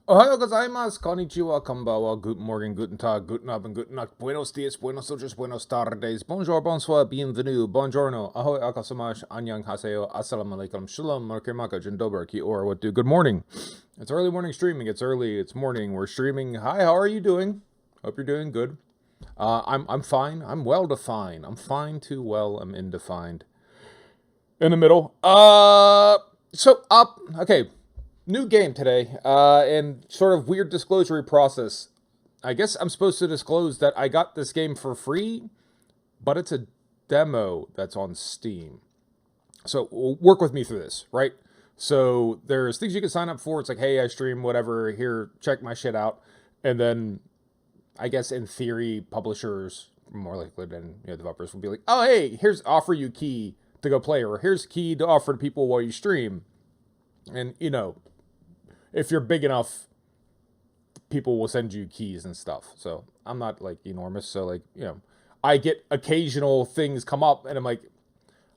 Ohayo gozaimasu, konnichiwa, konbanwa, guten Morgen, guten Tag, guten Abend, guten Nacht, buenos dias, buenos noches, buenos tardes, bonjour, bonsoir, bienvenue, buongiorno, ahoy, akasamash, annyeong haseyo, assalamu alaikum, shalom, markemaka, jindobar, ki or, what do, good morning. It's early morning streaming, it's early, it's morning, we're streaming. Hi, how are you doing? Hope you're doing good. I'm fine, I'm well defined, I'm fine too well, I'm indefined. In the middle. Okay, new game today, and sort of weird disclosure process. I guess I'm supposed to disclose that I got this game for free, but it's a demo that's on Steam. So work with me through this, right? So there's things you can sign up for. It's like, hey, I stream whatever. Here, check my shit out. And then I guess in theory, publishers more likely than developers will be like, oh, hey, here's offer you key to go play, or here's key to offer to people while you stream. And if you're big enough, people will send you keys and stuff. So I'm not like enormous. So like, I get occasional things come up and I'm like,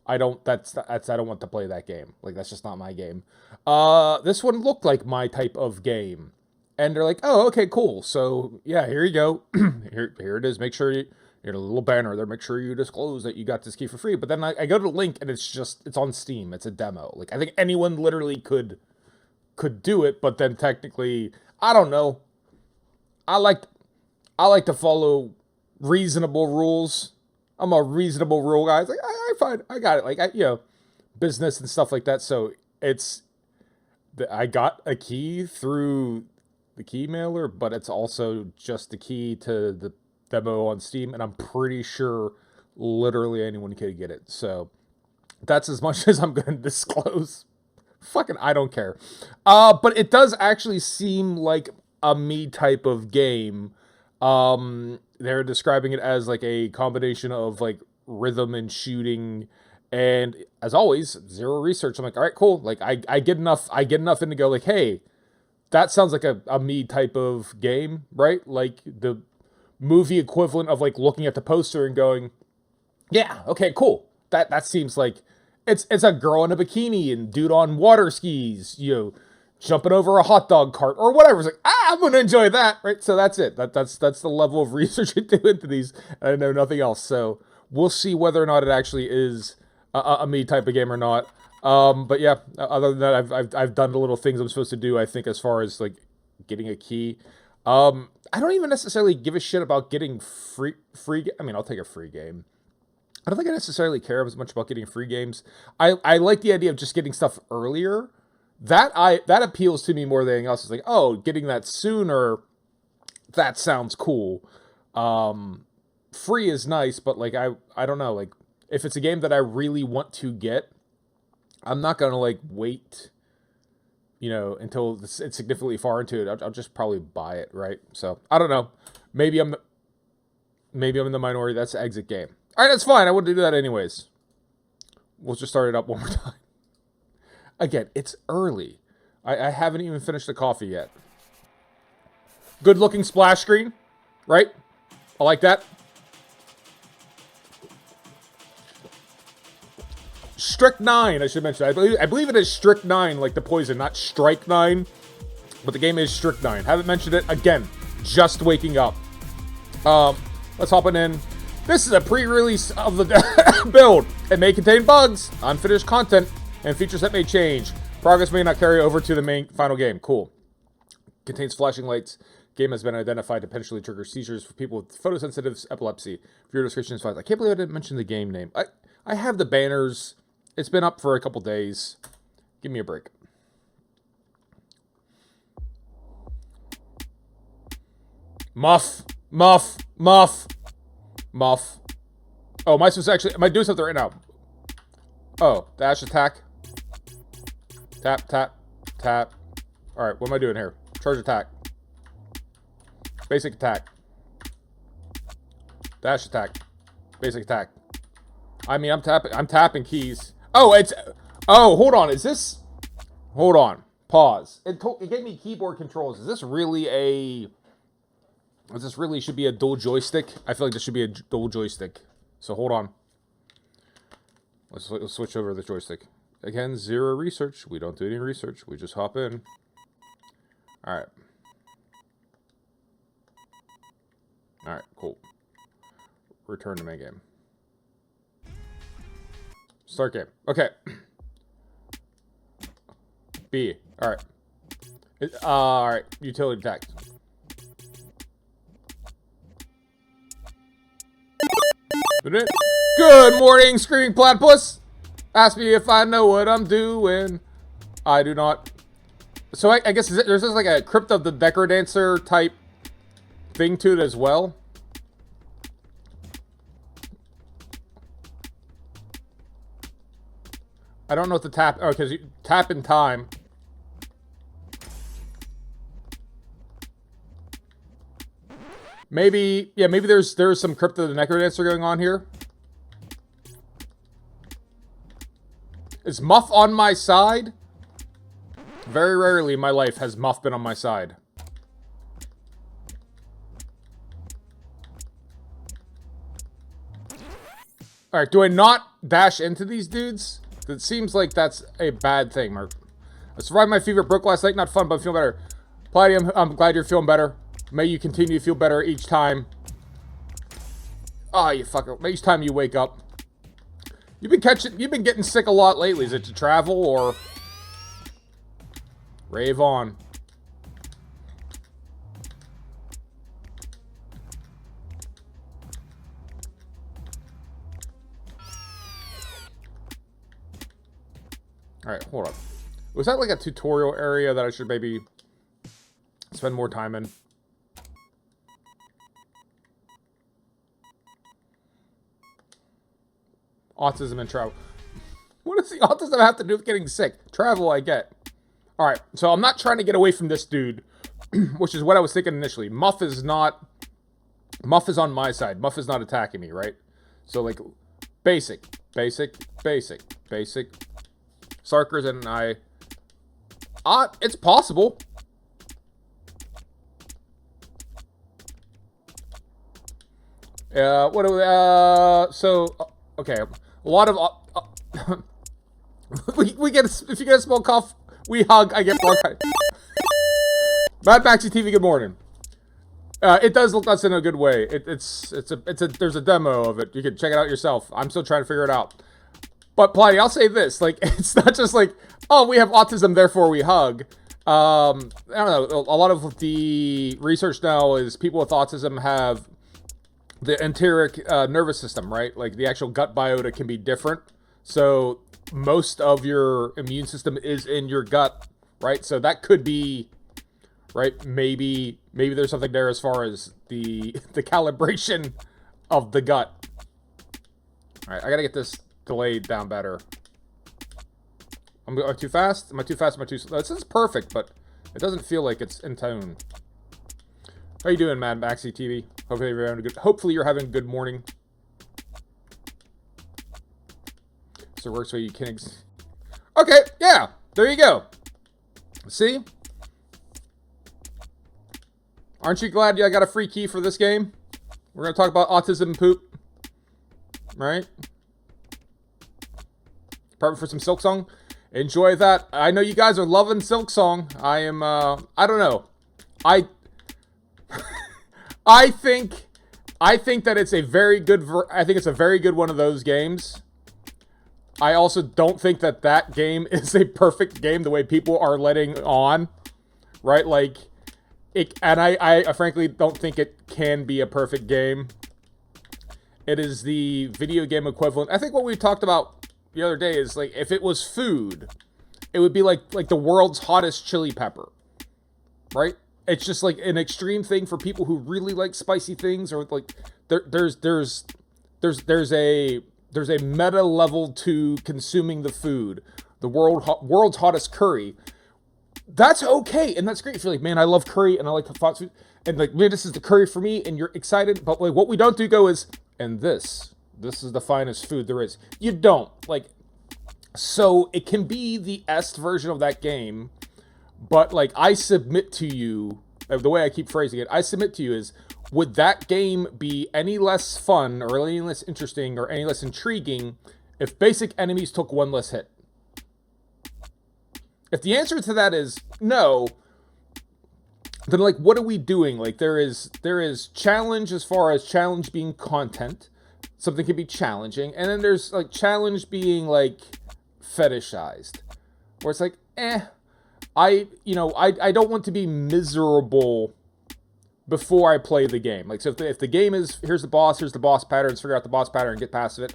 I don't want to play that game. Like, that's just not my game. This one looked like my type of game. And they're like, oh, okay, cool. So yeah, here you go. here it is. Make sure you, a little banner there. Make sure you disclose that you got this key for free. But then I go to the link and it's on Steam. It's a demo. Like, I think anyone literally could do it, but then technically, I don't know. I like to follow reasonable rules. I'm a reasonable rule guy. It's like, I find I got it. Like, business and stuff like that. So I got a key through the key mailer, but it's also just the key to the demo on Steam, and I'm pretty sure literally anyone could get it. So that's as much as I'm going to disclose. Fucking, I don't care. But it does actually seem like a me type of game. They're describing it as like a combination of like rhythm and shooting, and as always, zero research. I'm like, all right, cool. Like, I get enough in to go like, hey, that sounds like a me type of game, right? Like the movie equivalent of like looking at the poster and going, yeah, okay, cool. That seems like it's a girl in a bikini and dude on water skis, jumping over a hot dog cart or whatever. It's like, I'm gonna enjoy that, right? So that's it. That's the level of research I do into these. I know nothing else. So we'll see whether or not it actually is a me type of game or not. But yeah, other than that, I've done the little things I'm supposed to do. I think as far as like getting a key. I don't even necessarily give a shit about getting free. I mean, I'll take a free game. I don't think I necessarily care as much about getting free games. I like the idea of just getting stuff earlier. That appeals to me more than anything else. It's like, oh, getting that sooner, that sounds cool. Free is nice, but like I don't know, like if it's a game that I really want to get, I'm not gonna like wait, until it's significantly far into it. I'll just probably buy it, right? So I don't know. Maybe I'm in the minority. That's the exit game. All right, that's fine. I wouldn't do that anyways. We'll just start it up one more time. Again, it's early. I haven't even finished the coffee yet. Good looking splash screen, right? I like that. Strik-9, I should mention. I believe it is Strik-9, like the poison, not Strike-9. But the game is Strik-9. Haven't mentioned it. Again, just waking up. Let's hop in. This is a pre-release of the build. It may contain bugs, unfinished content, and features that may change. Progress may not carry over to the main final game. Cool. Contains flashing lights. Game has been identified to potentially trigger seizures for people with photosensitive epilepsy. Viewer description is fine. I can't believe I didn't mention the game name. I have the banners. It's been up for a couple days. Give me a break. Muff. Muff. Muff. Muff. Oh, am I doing something right now? Oh, dash attack. Tap, tap, tap. Alright, what am I doing here? Charge attack. Basic attack. Dash attack. Basic attack. I mean, I'm tapping keys. Oh, hold on. Hold on. Pause. It gave me keyboard controls. Is this really should be a dual joystick? I feel like this should be a dual joystick. So hold on. Let's switch over to the joystick. Again, zero research. We don't do any research. We just hop in. Alright. Alright, cool. Return to main game. Start game. Okay. B. Alright. Alright. Utility attack. Good morning, screaming platypus. Ask me if I know what I'm doing. I do not. So I guess there's just like a Crypt of the Necrodancer type thing to it as well. I don't know what the tap. Oh, because you tap in time. Maybe, yeah, maybe there's some Crypt of the Necrodancer going on here. Is Muff on my side? Very rarely in my life has Muff been on my side. Alright, do I not dash into these dudes? It seems like that's a bad thing, Mark. I survived my fever, broke last night, not fun, but I'm feeling better. Palladium, I'm glad you're feeling better. May you continue to feel better each time. Oh, you fucker. Each time you wake up. You've been getting sick a lot lately. Is it to travel or... Rave on. Alright, hold on. Was that like a tutorial area that I should maybe spend more time in? Autism and travel. What does the autism have to do with getting sick? Travel, I get. Alright, so I'm not trying to get away from this dude, which is what I was thinking initially. Muff is on my side. Muff is not attacking me, right? So, like, basic. Sarkers and I... it's possible. What do we, so, okay. A lot of, we get, if you get a small cough, we hug, I get bronchitis. Mad Maxi TV, good morning. It does look us in a good way. There's a demo of it. You can check it out yourself. I'm still trying to figure it out. But, Plotty, I'll say this. Like, it's not just like, oh, we have autism, therefore we hug. I don't know. A lot of the research now is people with autism have the enteric nervous system, right? Like, the actual gut biota can be different. So, most of your immune system is in your gut, right? So, that could be, right? Maybe there's something there as far as the calibration of the gut. All right, I gotta get this delayed down better. Am I too fast? Am I too fast? Am I too slow? This is perfect, but it doesn't feel like it's in tone. How you doing, Mad Maxi TV? Hopefully you're having a good morning. So it works where you can... Okay, yeah, there you go. See? Aren't you glad I got a free key for this game? We're going to talk about autism and poop. Right? Perfect for some Silksong. Enjoy that. I know you guys are loving Silksong. I am, I don't know. I think that it's a very good, I think it's a very good one of those games. I also don't think that that game is a perfect game the way people are letting on. Right? Like, and I frankly don't think it can be a perfect game. It is the video game equivalent. I think what we talked about the other day is, like, if it was food, it would be like the world's hottest chili pepper. Right? It's just like an extreme thing for people who really like spicy things, or like there's a meta level to consuming the food. The world's hottest curry. That's okay, and that's great if you're like, man, I love curry and I like hot food, and like, man, this is the curry for me, and you're excited. But like, what we don't do go is, and this is the finest food there is. You don't, like, so it can be the est version of that game. But, like, I submit to you, the way I keep phrasing it, I submit to you is, would that game be any less fun, or any less interesting, or any less intriguing if basic enemies took one less hit? If the answer to that is no, then like, what are we doing? Like, there is challenge as far as challenge being content. Something can be challenging, and then there's like challenge being like fetishized, where it's like, I don't want to be miserable before I play the game. Like, so if the game is, here's the boss patterns, figure out the boss pattern and get past it.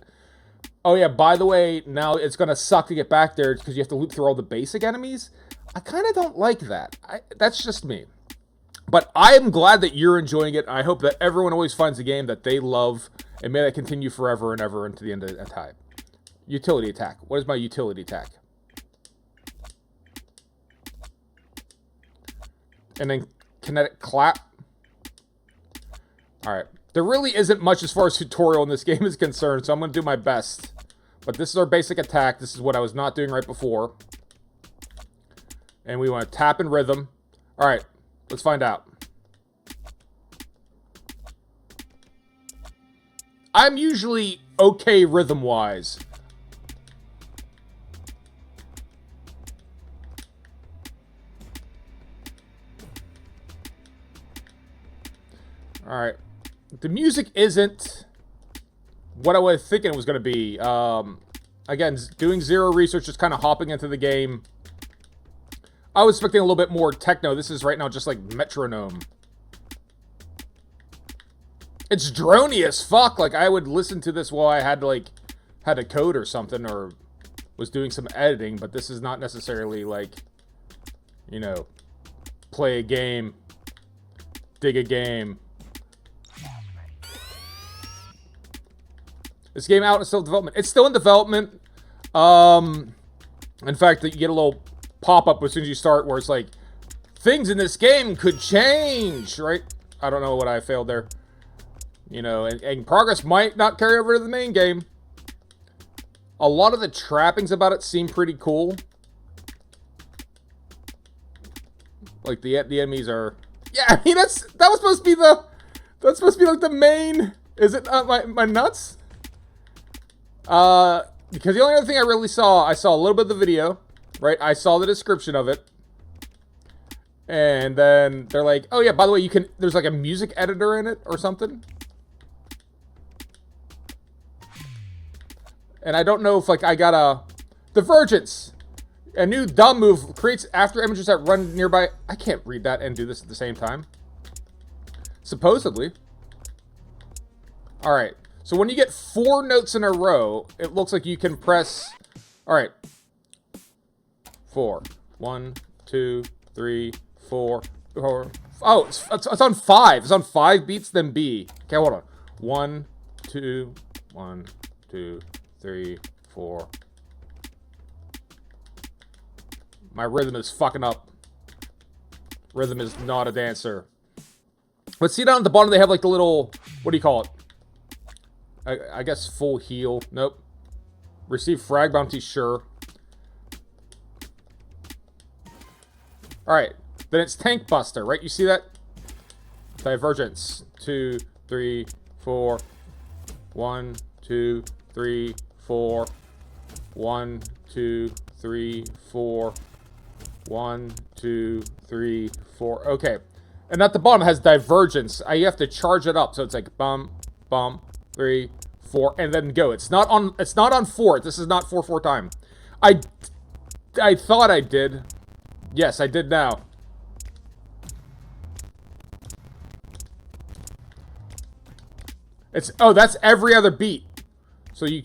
Oh yeah, by the way, now it's gonna suck to get back there because you have to loop through all the basic enemies. I kind of don't like that. That's just me. But I am glad that you're enjoying it. I hope that everyone always finds a game that they love, and may that continue forever and ever into the end of time. Utility attack. What is my utility attack? And then kinetic clap. Alright. There really isn't much as far as tutorial in this game is concerned, so I'm going to do my best. But this is our basic attack. This is what I was not doing right before. And we want to tap in rhythm. Alright. Let's find out. I'm usually okay rhythm-wise. Alright. The music isn't what I was thinking it was going to be. Again, doing zero research, just kind of hopping into the game. I was expecting a little bit more techno. This is right now just like metronome. It's droney as fuck. Like, I would listen to this while I had a code or something, or was doing some editing, but this is not necessarily like, you know, play a game, dig a game. This game out is still in development. It's still in development. In fact, you get a little pop-up as soon as you start where it's like, things in this game could change, right? I don't know what I failed there. You know, and progress might not carry over to the main game. A lot of the trappings about it seem pretty cool. Like, the enemies are... Yeah, I mean, that was supposed to be like the main... Is it my nuts? Because the only other thing I really saw, I saw a little bit of the video, right? I saw the description of it. And then they're like, oh yeah, by the way, there's like a music editor in it or something. And I don't know if like I got a divergence. A new dumb move creates after images that run nearby. I can't read that and do this at the same time. Supposedly. Alright. So when you get 4 notes in a row, it looks like you can press... Alright. 4. 1, 2, 3, 4. Oh, it's on 5. It's on 5 beats, then B. Okay, hold on. 1, 2, 1, 2, 3, 4. My rhythm is fucking up. Rhythm is not a dancer. But see down at the bottom, they have like the little... What do you call it? I guess full heal. Nope. Receive frag bounty, sure. Alright. Then it's Tank Buster, right? You see that? Divergence. 2, 3, 4. 1, 2, 3, 4. 1, 2, 3, 4. 1, 2, 3, 4. Okay. And at the bottom it has divergence. You have to charge it up. So it's like bum, bum, 3, 4, and then go. It's not on 4. This is not 4 time. I thought I did. Yes, I did now. That's every other beat. So you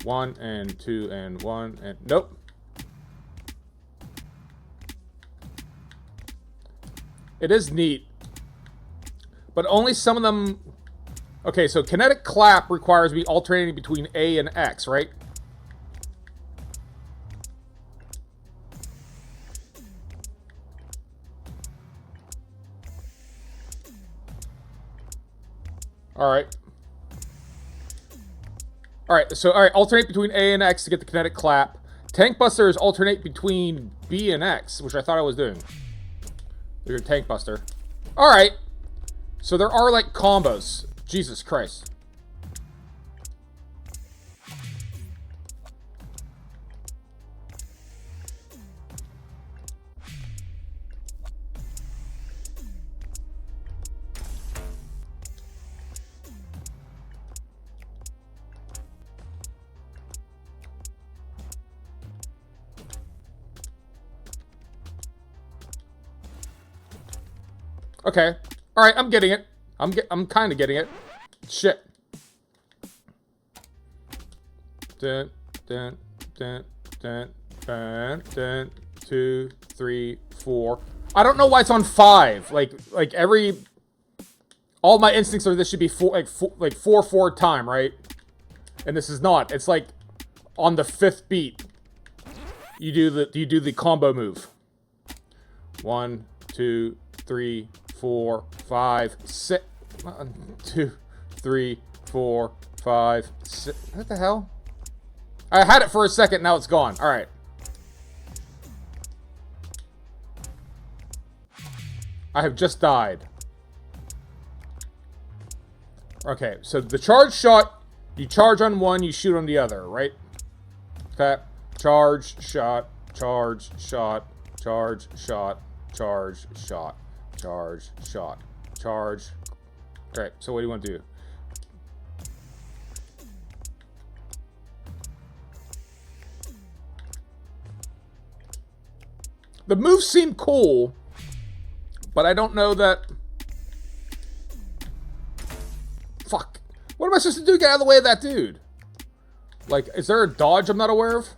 1 and 2 and 1 and nope. It is neat. But only some of them. Okay, so kinetic clap requires me alternating between A and X, right? Alright. Alright, so alternate between A and X to get the kinetic clap. Tank Buster is alternate between B and X, which I thought I was doing. There's your Tank Buster. Alright. So there are like combos. Jesus Christ. Okay. Alright, I'm getting it. I'm kind of getting it. Shit. Dun, dun, dun, dun, dun, dun, 2, 3, 4. I don't know why it's on 5. Like every... All my instincts are this should be 4, like 4 time, right? And this is not. It's like on the 5th beat. You do the combo move. 1, 2, 3, 4, 5, 6. 1, 2, 3, 4, 5, 6. What the hell? I had it for a second, now it's gone. Alright. I have just died. Okay, so the charge shot, you charge on one, you shoot on the other, right? Okay. Charge, shot, charge, shot, charge, shot, charge, shot, charge, shot, charge. Alright, so what do you want to do? The moves seem cool, but I don't know that... Fuck. What am I supposed to do to get out of the way of that dude? Like, is there a dodge I'm not aware of?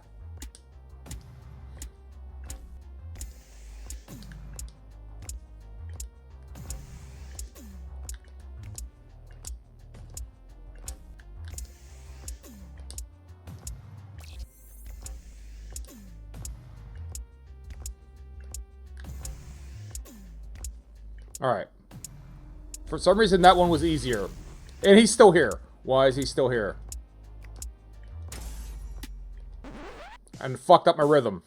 Alright. For some reason, that one was easier. And he's still here. Why is he still here? And fucked up my rhythm.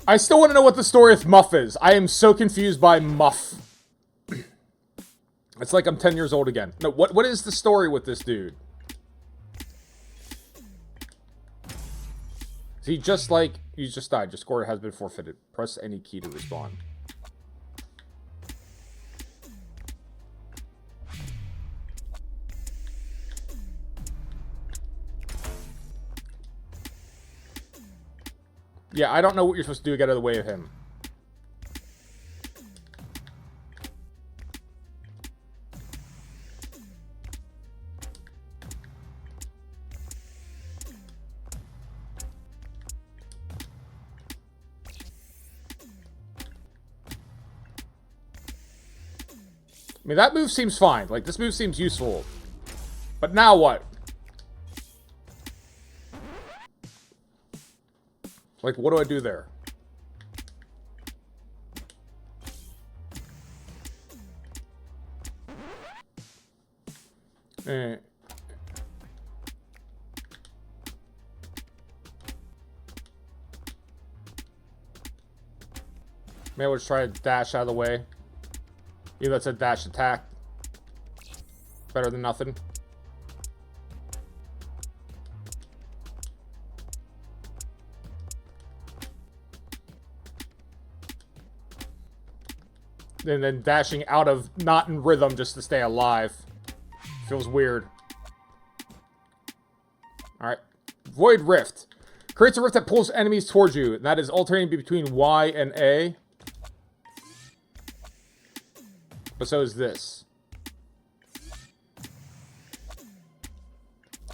I still want to know what the story with Muff is. I am so confused by Muff. It's like I'm 10 years old again. No, what is the story with this dude? Is he just like... You just died. Your score has been forfeited. Press any key to respawn. Yeah, I don't know what you're supposed to do to get out of the way of him. I mean, that move seems fine. Like, this move seems useful. But now what? Like, what do I do there? Maybe I'll just try to dash out of the way. Even though it's a dash attack. Better than nothing. And then dashing out of not in rhythm just to stay alive. Feels weird. Alright. Void Rift. Creates a rift that pulls enemies towards you. And that is alternating between Y and A. But so is this.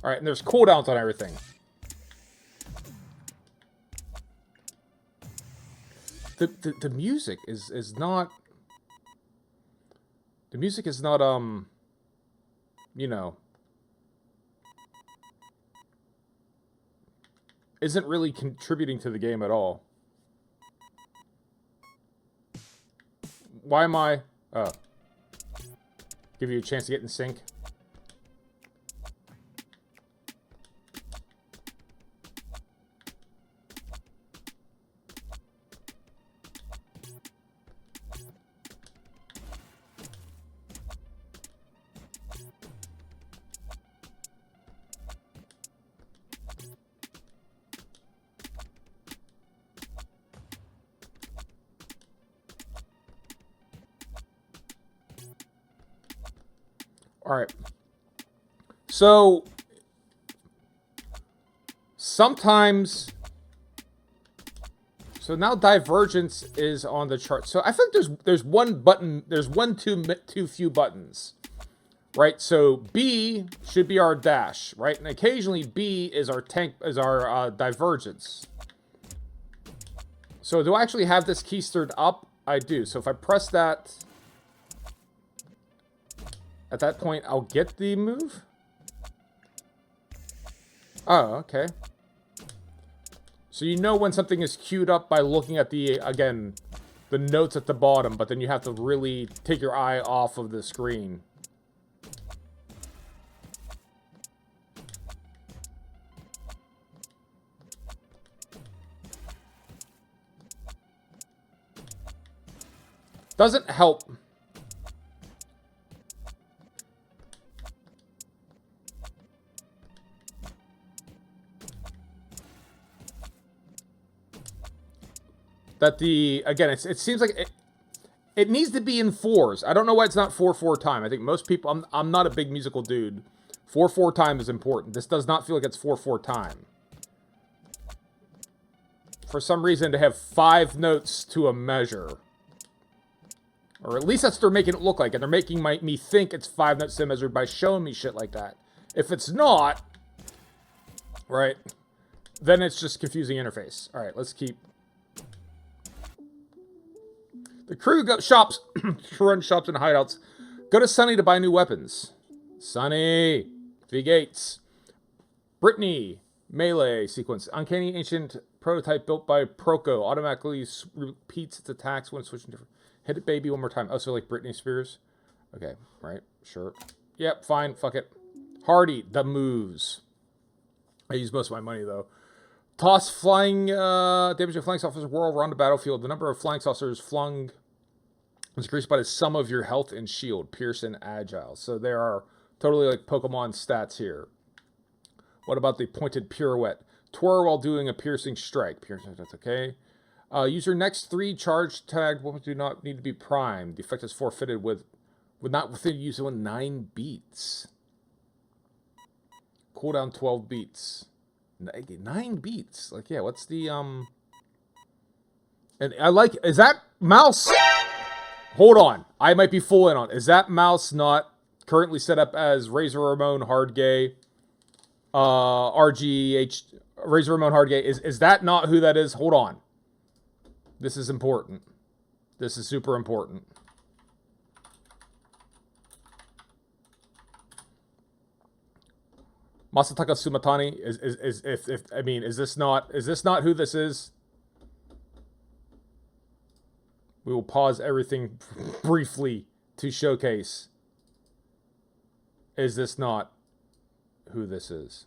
Alright, and there's cooldowns on everything. The music is not... The music is not, you know... Isn't really contributing to the game at all. Why am I... give you a chance to get in sync. Alright. So, sometimes... So now divergence is on the chart. So I think there's one button, there's too few buttons, right? So B should be our dash, right? And occasionally B is our divergence. So do I actually have this key stirred up? I do. So if I press that, at that point I'll get the move. Oh, okay. So you know when something is queued up by looking at the, again, the notes at the bottom, but then you have to really take your eye off of the screen. Doesn't help. That again, it seems like it needs to be in 4s. I don't know why it's not 4/4 time. I think most people, I'm not a big musical dude. 4/4 time is important. This does not feel like it's 4/4 time. For some reason, to have 5 notes to a measure. Or at least that's what they're making it look like. And they're making me think it's 5 notes to a measure by showing me shit like that. If it's not, right, then it's just confusing interface. All right, let's keep... The crew run shops and hideouts. Go to Sunny to buy new weapons. Sunny. V-Gates. Brittany. Melee sequence. Uncanny ancient prototype built by Proco. Automatically repeats its attacks when switching different... Hit it, baby, one more time. Oh, so like Britney Spears? Okay, right, sure. Yep, fine, fuck it. Hardy, the moves. I use most of my money, though. Toss flying, damage to flying saucers whirl around the battlefield. The number of flying saucers flung is increased by the sum of your health and shield, pierce and agile. So there are totally like Pokemon stats here. What about the pointed pirouette? Twirl while doing a piercing strike. Piercing, that's okay. Use your next 3 charge tagged weapons do not need to be primed. The effect is forfeited with not within use of 9 beats. Cooldown 12 beats. 9 beats. Like, yeah, what's the, And I like, is that mouse? Hold on. I might be fooling on. Is that mouse not currently set up as Razor Ramon Hard Gay? RGH, Razor Ramon Hard Gay. Is that not who that is? Hold on. This is important. This is super important. Masataka Sumatani is this not who this is? We will pause everything briefly to showcase. Is this not who this is?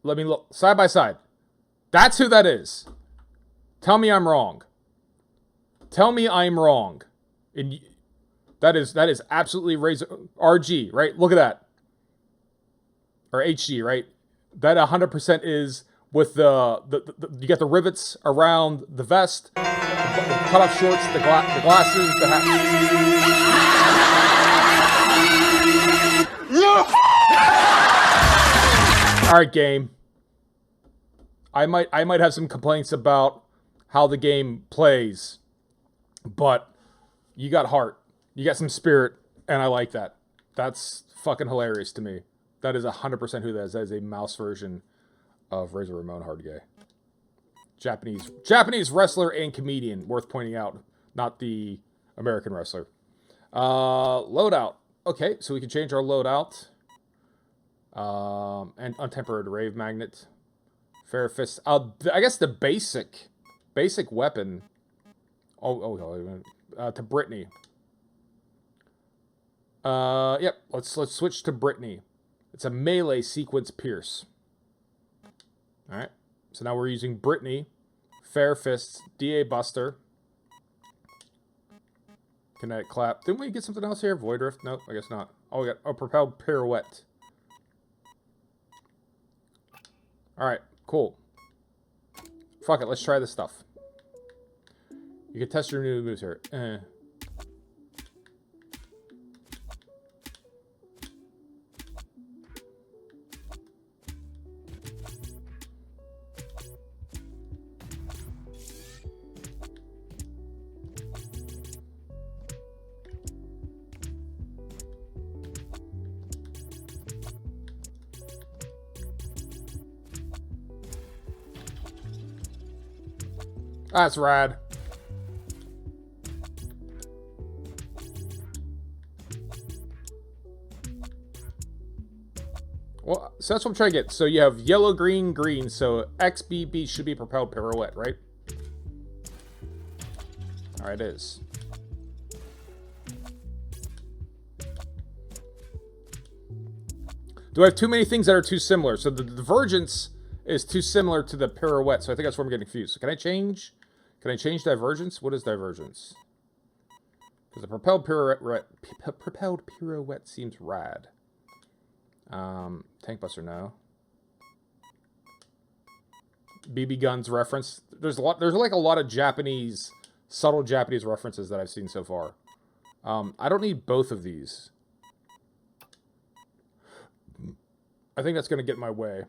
Let me look side by side. That's who that is. Tell me I'm wrong. Tell me I'm wrong. And that is absolutely Razor RG, right? Look at that. Or HG, right? That 100% is with the you got the rivets around the vest, the cutoff shorts, the glasses, the hat. No! All right, game. I might have some complaints about how the game plays, but you got heart. You got some spirit, and I like that. That's fucking hilarious to me. That is 100% who that is. That is a mouse version of Razor Ramon Hard Gay. Japanese wrestler and comedian, worth pointing out, not the American wrestler. Loadout. Okay, so we can change our loadout. And untempered rave magnet. Fair fist. I guess the basic weapon. To Brittany. Yep. Let's switch to Brittany. It's a melee sequence pierce. All right. So now we're using Brittany, Fair Fists, DA Buster, Kinetic Clap. Didn't we get something else here? Void Rift? Nope, I guess not. Oh, we got a Propelled Pirouette. All right, cool. Fuck it, let's try this stuff. You can test your new moves here. That's rad. Well, so that's what I'm trying to get. So you have yellow, green, green. So XBB should be propelled pirouette, right? All right, it is. Do I have too many things that are too similar? So the divergence is too similar to the pirouette. So I think that's where I'm getting confused. So can I change? Can I change divergence? What is divergence? Because the propelled pirouette seems rad. Tank Buster, no. BB guns reference. There's like a lot of Japanese, subtle Japanese references that I've seen so far. I don't need both of these. I think that's gonna get in my way.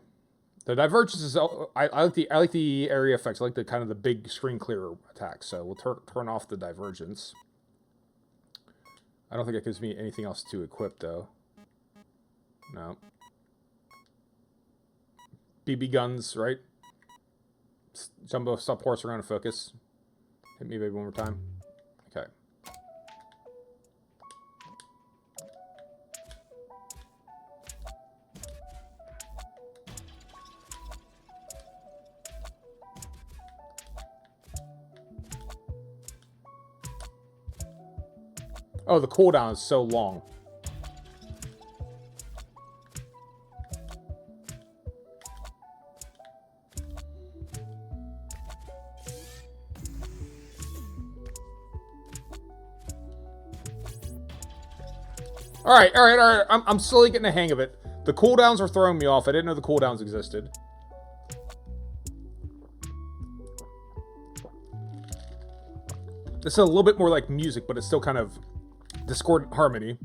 The divergence is. I like the area effects. I like the kind of the big screen clear attack. So we'll turn off the divergence. I don't think it gives me anything else to equip though. No. BB guns, right? Jumbo, stop horse around and focus. Hit me, baby, one more time. Okay. Oh, the cooldown is so long. All right. I'm slowly getting the hang of it. The cooldowns are throwing me off. I didn't know the cooldowns existed. This is a little bit more like music, but it's still kind of discordant harmony.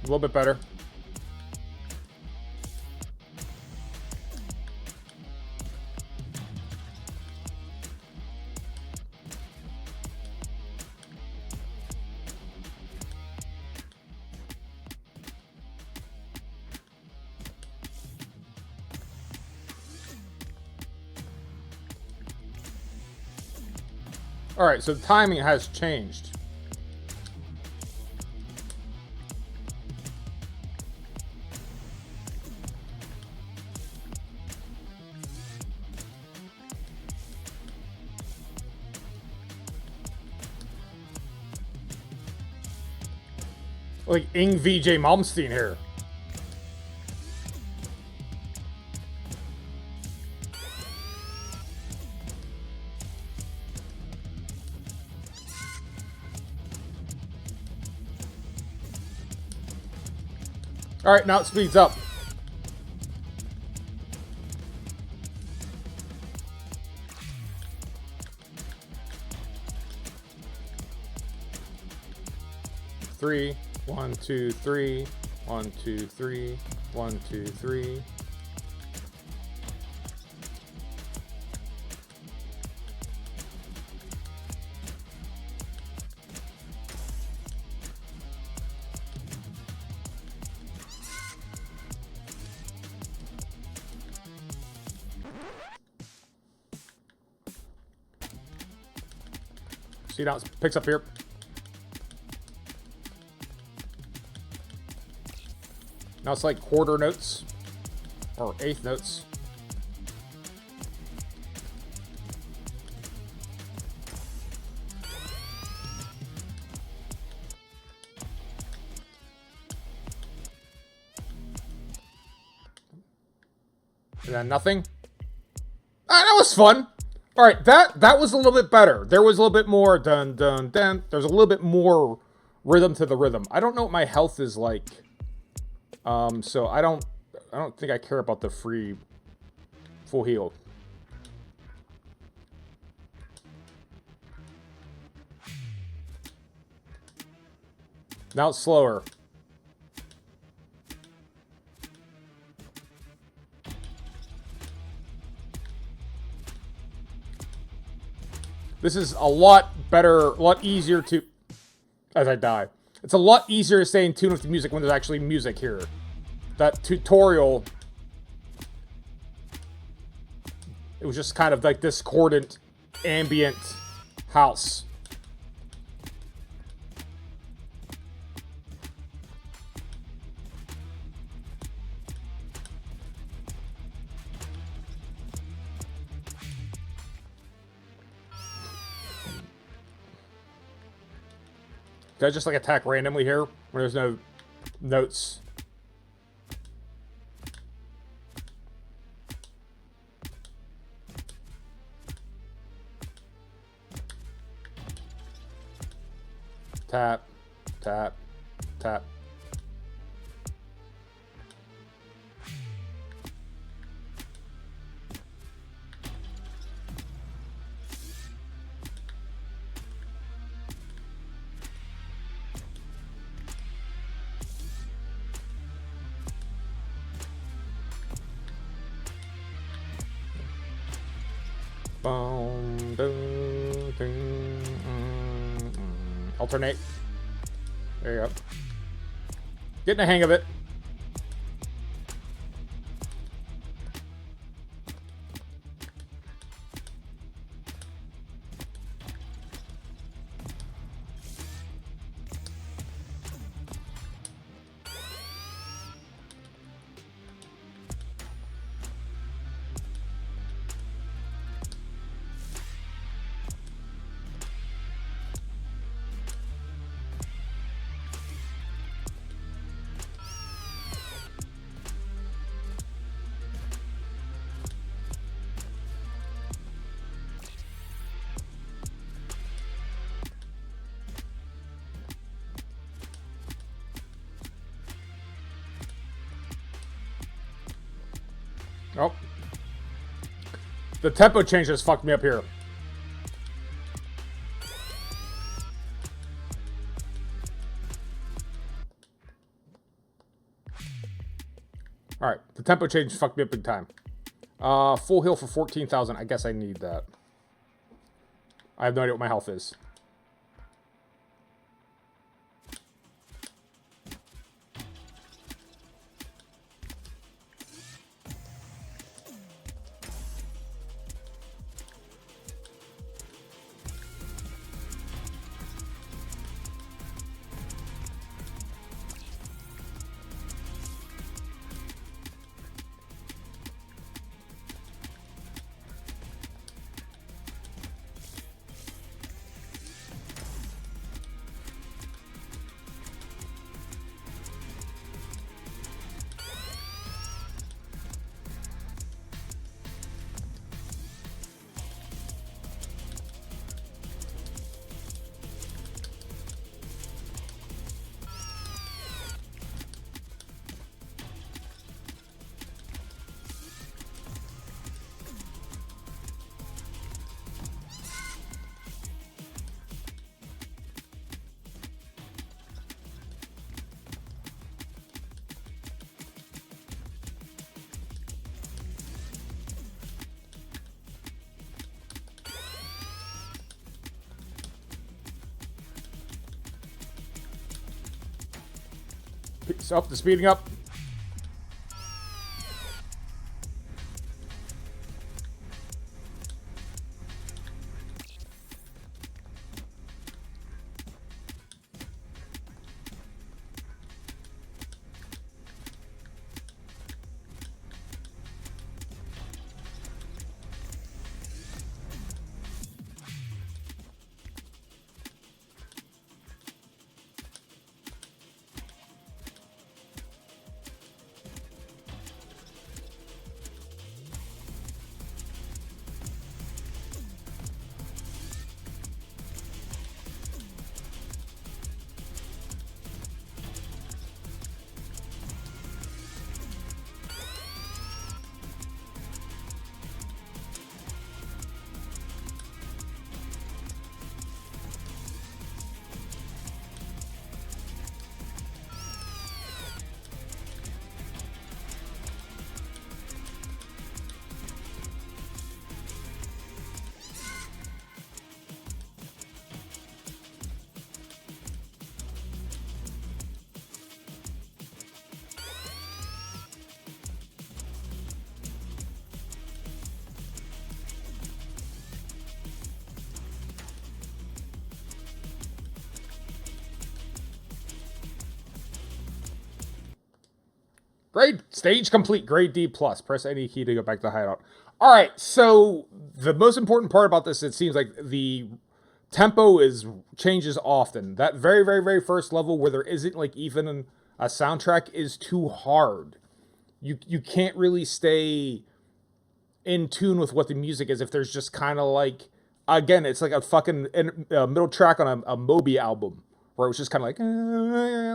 A little bit better. All right, so the timing has changed. Like Ing VJ Malmsteen here. All right, now it speeds up. Three, 1, 2, 3, 1, 2, 3, 1, 2, 3. See, now it picks up here. Now it's like quarter notes or eighth notes. And then nothing. Ah, that was fun. All right, that was a little bit better. There was a little bit more dun dun dun. There's a little bit more rhythm to the rhythm. I don't know what my health is like. So I don't think I care about the free full heal. Now it's slower. This is a lot better, a lot easier to... As I die. It's a lot easier to stay in tune with the music when there's actually music here. That tutorial... It was just kind of like discordant, ambient house. Can I just, like, attack randomly here? Where there's no notes? Tap. Tap. Tap. Boom, boom, boom, alternate. There you go. Getting the hang of it. Oh. The tempo change just fucked me up here. Alright, the tempo change fucked me up big time. Full heal for 14,000. I guess I need that. I have no idea what my health is. Peace up, the speeding up. Grade stage complete. Grade D plus. Press any key to go back to hideout. All right. So the most important part about this, it seems like the tempo is changes often. That very, very, very first level where there isn't like even a soundtrack is too hard. You can't really stay in tune with what the music is if there's just kind of like, again, it's like a fucking middle track on a Moby album where it was just kind of like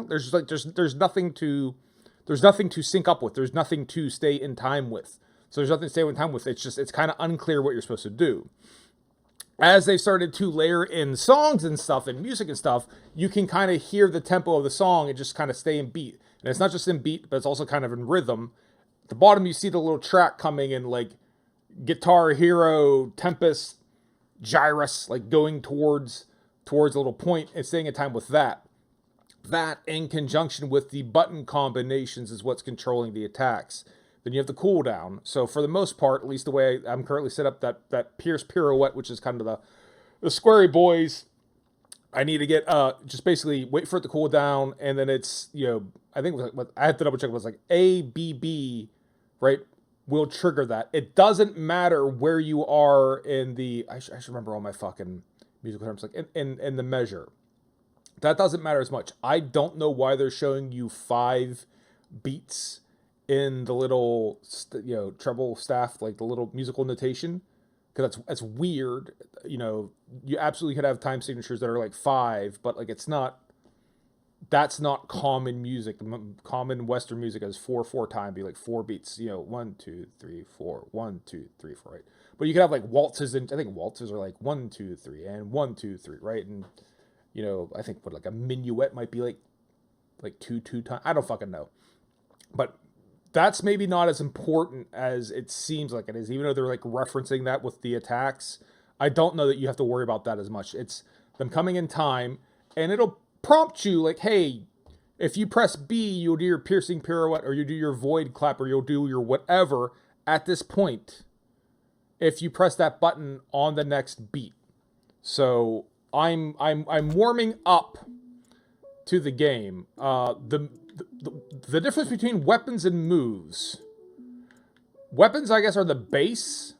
there's just like there's nothing to sync up with. There's nothing to stay in time with. So there's nothing to stay in time with. It's kind of unclear what you're supposed to do. As they've started to layer in songs and stuff and music and stuff, you can kind of hear the tempo of the song and just kind of stay in beat. And it's not just in beat, but it's also kind of in rhythm. At the bottom, you see the little track coming in, like Guitar Hero, Tempest, Gyrus, like going towards a little point and staying in time with that. That, in conjunction with the button combinations, is what's controlling the attacks. Then you have the cooldown. So for the most part, at least the way I'm currently set up, that Pierce Pirouette, which is kind of the squarey boys, I need to get just basically wait for it to cool down, and then it's, you know, I think it was like, I had to double check. It was like ABB, right? Will trigger that. It doesn't matter where you are in the. I should remember all my fucking musical terms, like in the measure. That doesn't matter as much. I don't know why they're showing you 5 beats in the little, treble staff, like the little musical notation, because that's weird. You know, you absolutely could have time signatures that are like 5, but like it's not. That's not common music. Common Western music has 4/4 time, be like 4 beats. You know, 1 2 3 4, 1 2 3 4, right? But you could have like waltzes, and I think waltzes are like 1 2 3 and 1 2 3, right? And you know, I think what like a minuet might be like 2 2 time. I don't fucking know, but that's maybe not as important as it seems like it is, even though they're like referencing that with the attacks. I don't know that you have to worry about that as much. It's them coming in time, and it'll prompt you like, hey, if you press B, you'll do your piercing pirouette, or you do your void clap, or you'll do your whatever at this point if you press that button on the next beat. So I'm warming up to the game. The difference between weapons and moves. Weapons, I guess, are the base,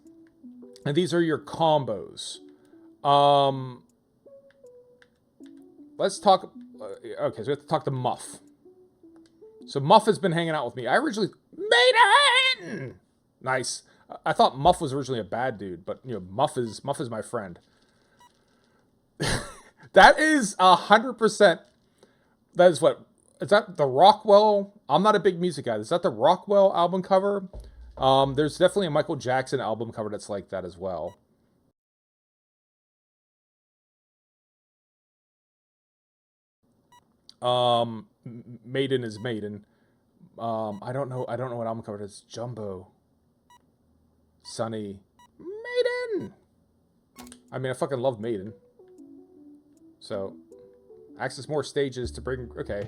and these are your combos. Let's talk. Okay, so we have to talk to Muff. So Muff has been hanging out with me. I originally Maiden. Nice. I thought Muff was originally a bad dude, but you know, Muff is my friend. That is 100%. That is what. Is that the Rockwell? I'm not a big music guy. Is that the Rockwell album cover? There's definitely a Michael Jackson album cover that's like that as well. Maiden is Maiden. I don't know what album cover it is. Jumbo. Sunny. Maiden. I mean, I fucking love Maiden. So, access more stages to bring. Okay.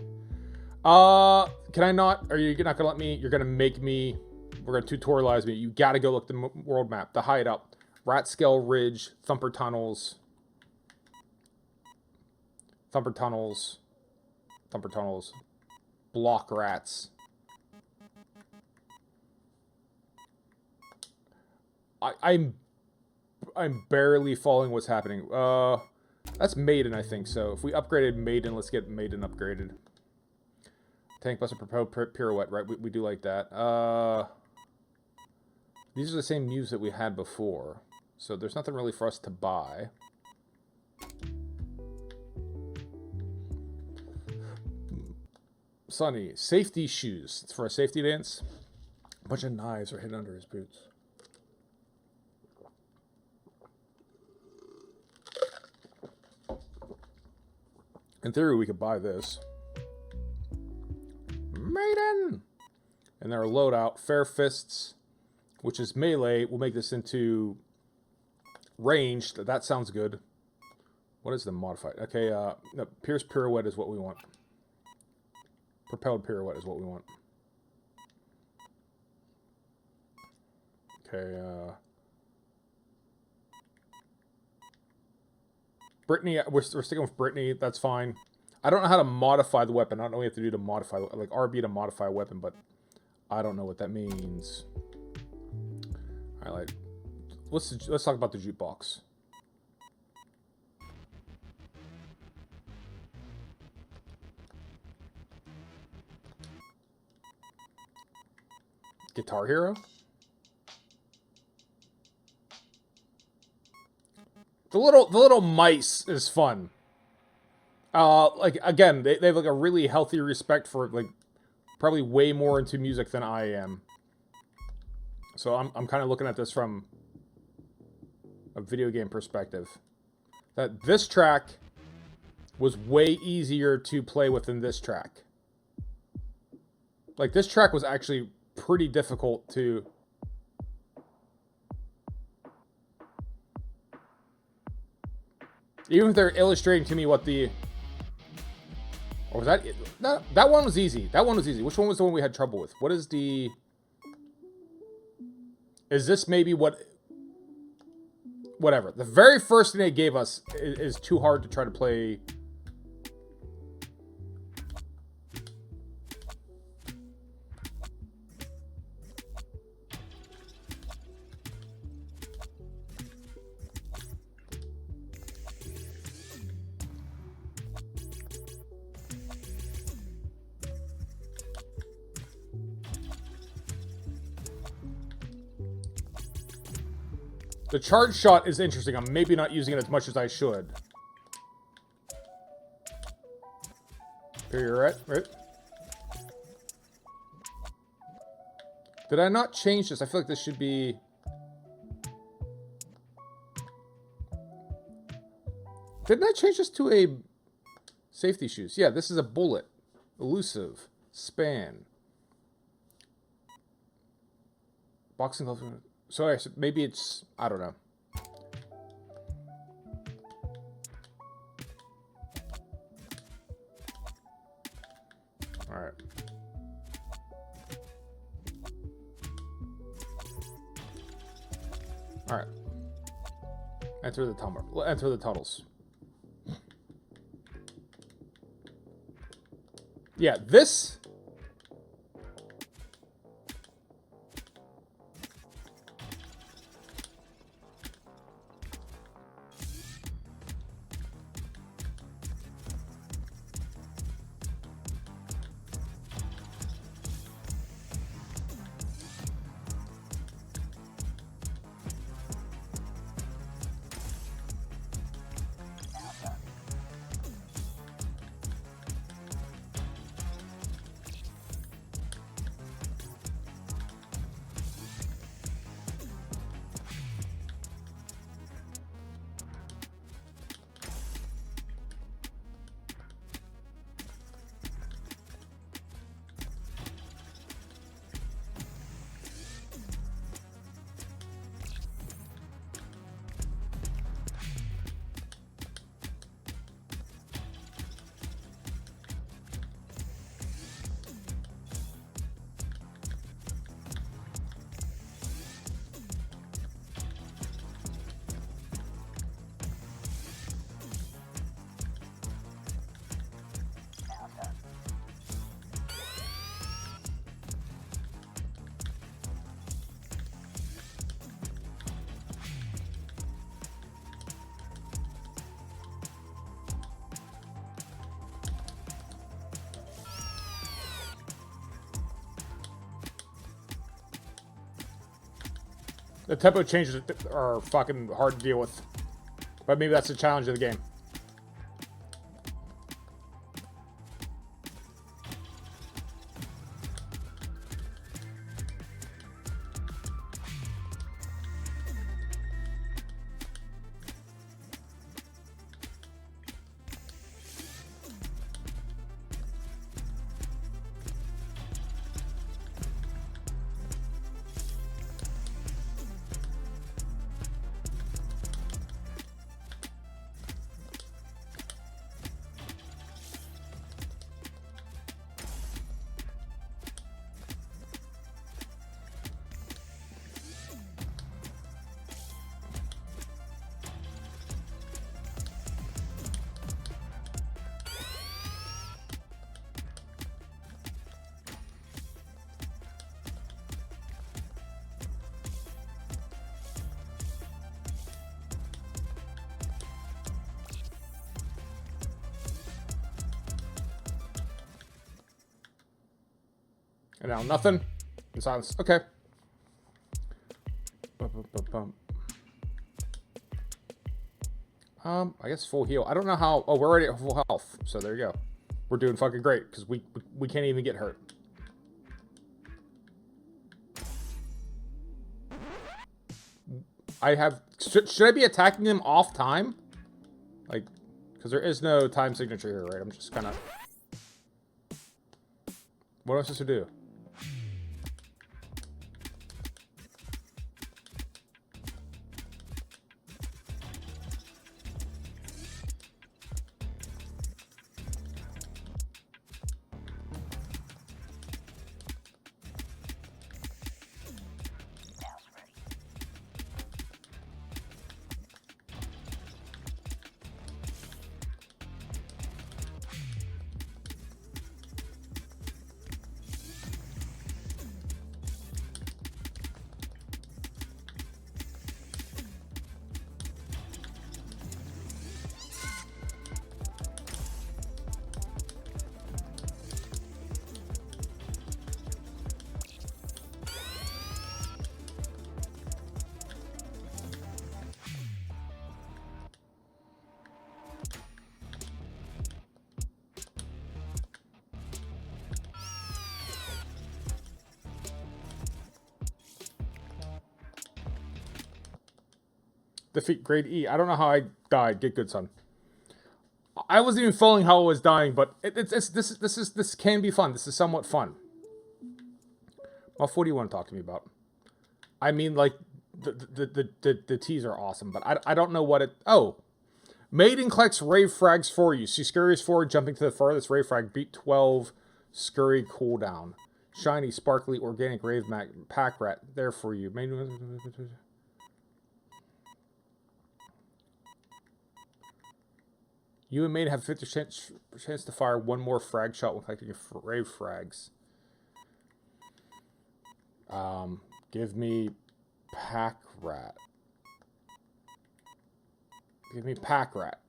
Can I not? Are you not gonna let me? You're gonna make me. We're gonna tutorialize me. You gotta go look the world map. The hideout. Ratscale Ridge. Thumper Tunnels. Thumper Tunnels. Thumper Tunnels. Block Rats. I'm barely following what's happening. That's Maiden, I think. So if we upgraded Maiden, let's get Maiden upgraded. Tank Buster Propel Pirouette, right? We do like that. These are the same moves that we had before. So there's nothing really for us to buy. Sonny, safety shoes. It's for a safety dance. A bunch of knives are hidden under his boots. In theory, we could buy this. Maiden! And their loadout, Fair Fists, which is melee. We'll make this into ranged. That sounds good. What is the modified? Okay, no, Pierce Pirouette is what we want. Propelled Pirouette is what we want. Okay, Brittany, we're sticking with Brittany. That's fine. I don't know how to modify the weapon. I don't know what you have to do to modify, like RB to modify a weapon, but I don't know what that means. All right, let's talk about the jukebox. Guitar Hero? The little mice is fun. Like again, they have like a really healthy respect for like probably way more into music than I am. So I'm kind of looking at this from a video game perspective. That this track was way easier to play with than this track. Like this track was actually pretty difficult to... Even if they're illustrating to me what the... Or was that... No, that one was easy. That one was easy. Which one was the one we had trouble with? What is the... Is this maybe what... Whatever. The very first thing they gave us is too hard to try to play... The charge shot is interesting. I'm maybe not using it as much as I should. Here you're right? Did I not change this? I feel like this should be... Didn't I change this to a safety shoes? Yeah, this is a bullet. Elusive. Span. Boxing gloves. So maybe it's... I don't know. Alright. Alright. Enter the tunnel. Enter the tunnels. Yeah, this... The tempo changes are fucking hard to deal with. But maybe that's the challenge of the game. And now nothing. In silence. Okay. I guess full heal. I don't know how... Oh, we're already at full health. So there you go. We're doing fucking great, because we can't even get hurt. I have... Should I be attacking them off time? Like, because there is no time signature here, right? I'm just kind of... What am I supposed to do? Defeat grade E. I don't know how I died. Get good, son. I wasn't even following how I was dying, but this can be fun. This is somewhat fun. Muff, what do you want to talk to me about? I mean, like, the teas are awesome, but I don't know what it... Oh. Maiden collects rave frags for you. See scurries forward, jumping to the farthest rave frag. Beat 12. Scurry cooldown. Shiny, sparkly, organic rave pack rat. There for you. You and Maiden have 50% chance to fire one more frag shot when collecting rave frags. Give me pack rat. Give me pack rat.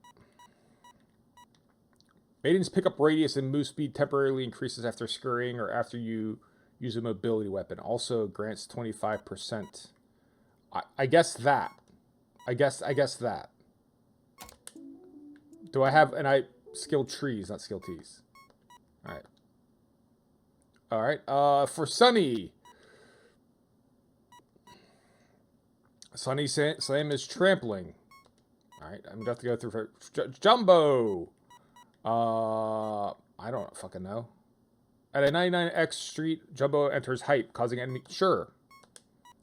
Maiden's pickup radius and move speed temporarily increases after scurrying or after you use a mobility weapon. Also grants 25%. I guess that. I guess that. Do I have... And I... Skill trees, not skill Ts. Alright. Alright. For Sunny. Sunny Slam is trampling. Alright. I'm gonna have to go through for... Jumbo! I don't fucking know. At a 99X street, Jumbo enters hype, causing enemy... Sure.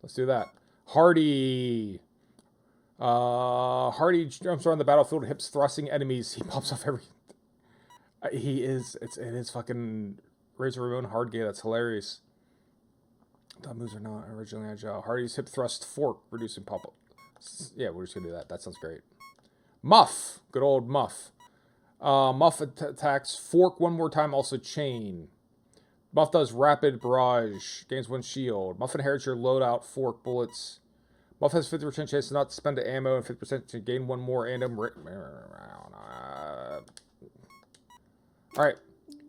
Let's do that. Hardy... Hardy jumps around the battlefield, hips thrusting enemies. He pops off every... he is... It is fucking... Razor Ramon hard game. That's hilarious. Thought moves are not originally agile. Hardy's hip thrust fork, reducing pop-up. Yeah, we're just gonna do that. That sounds great. Muff! Good old Muff. Muff attacks fork one more time, also chain. Muff does rapid barrage, gains 1 shield. Muff inherits your loadout, fork bullets. Muff has 50% chance to not spend the ammo and 50% to gain 1 more random. Alright,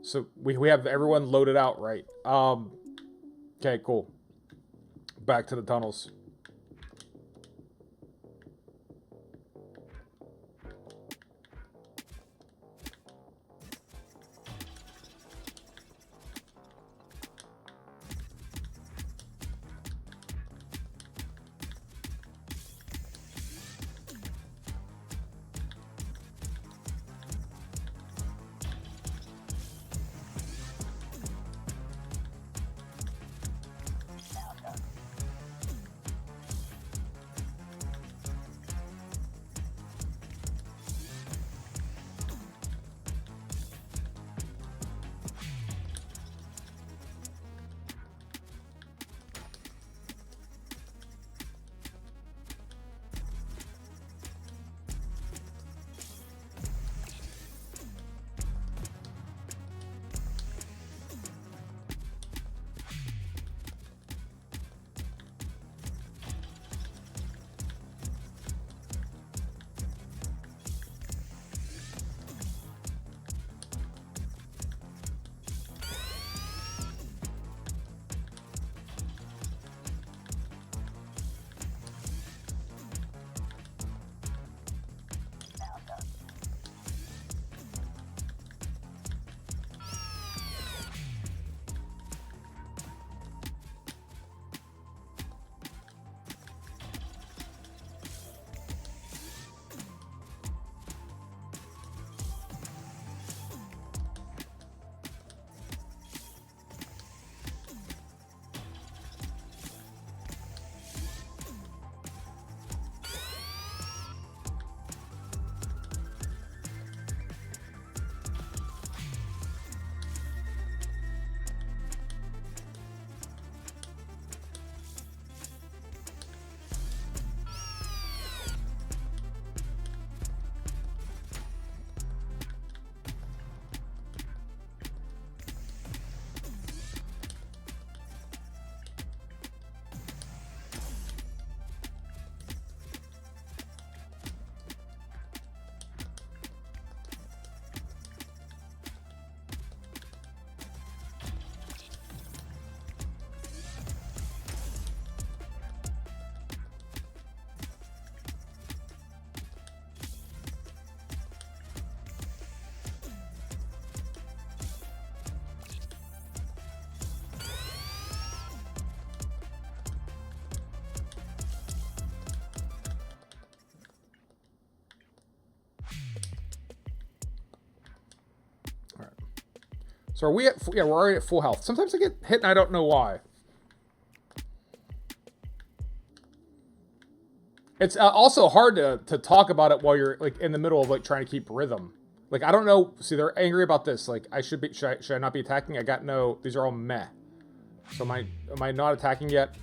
so we have everyone loaded out, right? Okay, cool. Back to the tunnels. So are we at... Yeah, we're already at full health. Sometimes I get hit and I don't know why. It's also hard to talk about it while you're, like, in the middle of, like, trying to keep rhythm. Like, I don't know. See, they're angry about this. Like, I should be... Should I not be attacking? I got no... These are all meh. So am I not attacking yet?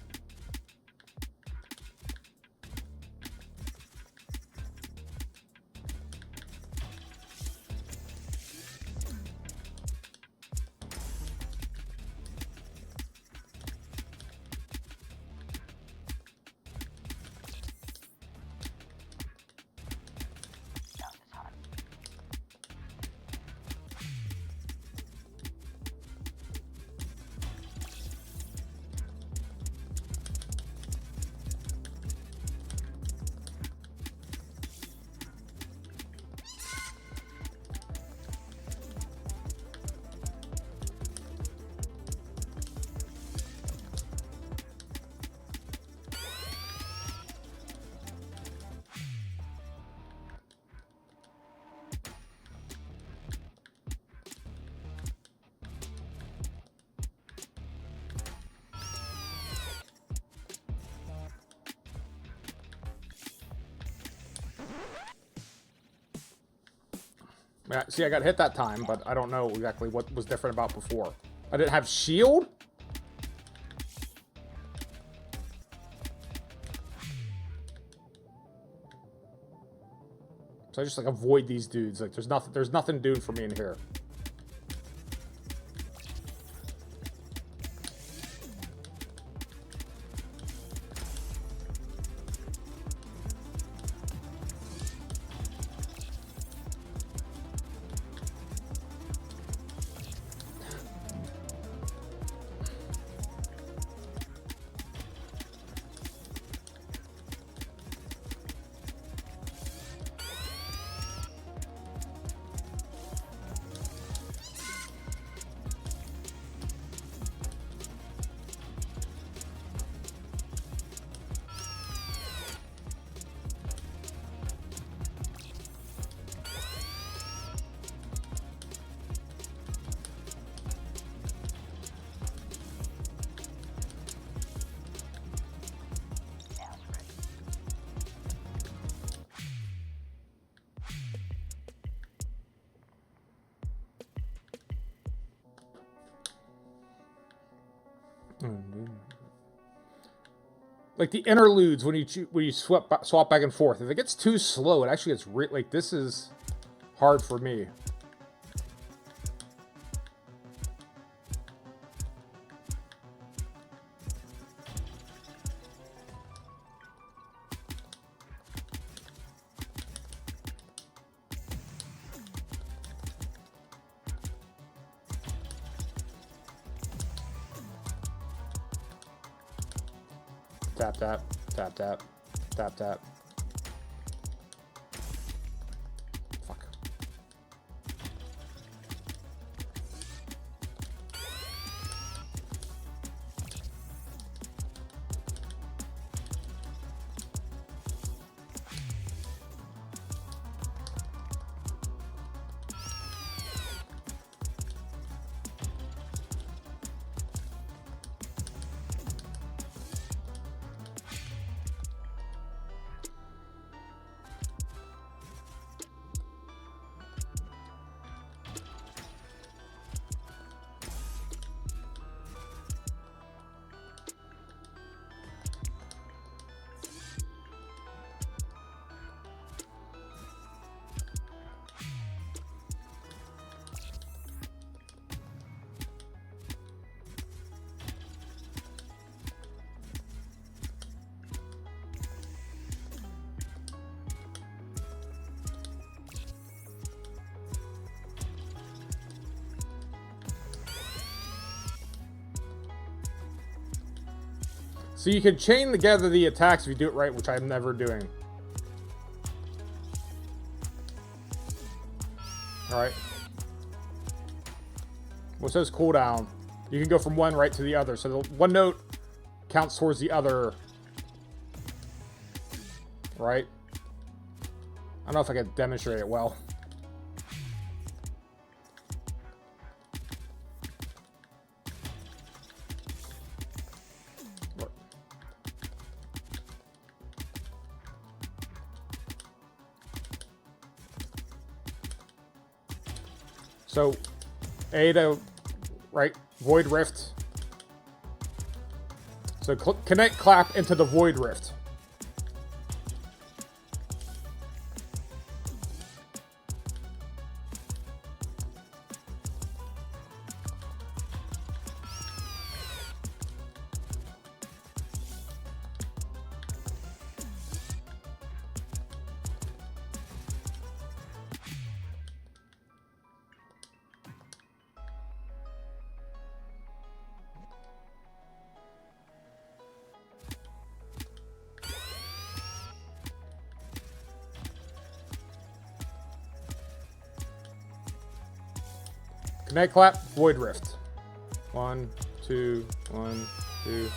Yeah, see, I got hit that time, but I don't know exactly what was different about before. I didn't have shield? So I just, like, avoid these dudes. Like, there's nothing doing for me in here. Like the interludes when you swap back and forth. If it gets too slow, it actually gets like, this is hard for me. Tap, tap, tap, tap, tap, tap. Fuck. So you can chain together the attacks if you do it right, which I'm never doing. Alright. What says cooldown? You can go from one right to the other. So the one note counts towards the other. Right? I don't know if I can demonstrate it well. So, A to, right, Void Rift. So connect clap into the Void Rift. Connect clap, Void Rift. 1, 2, 1, 2.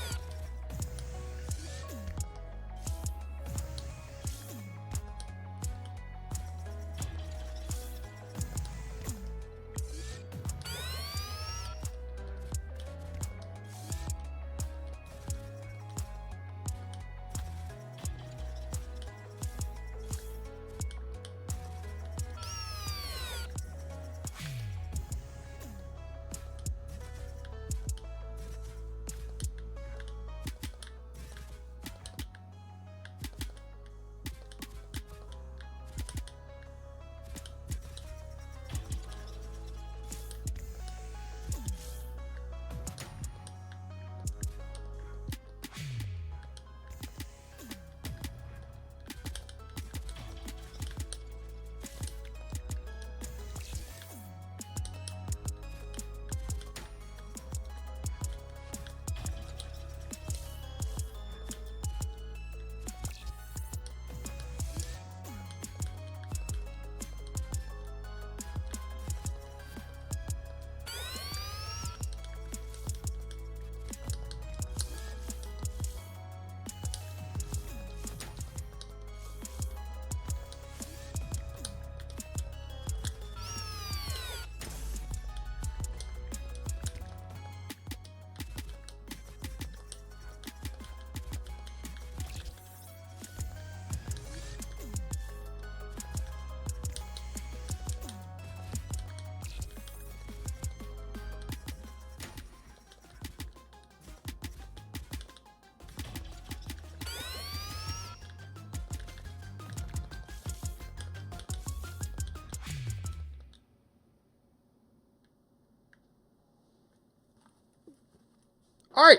All right.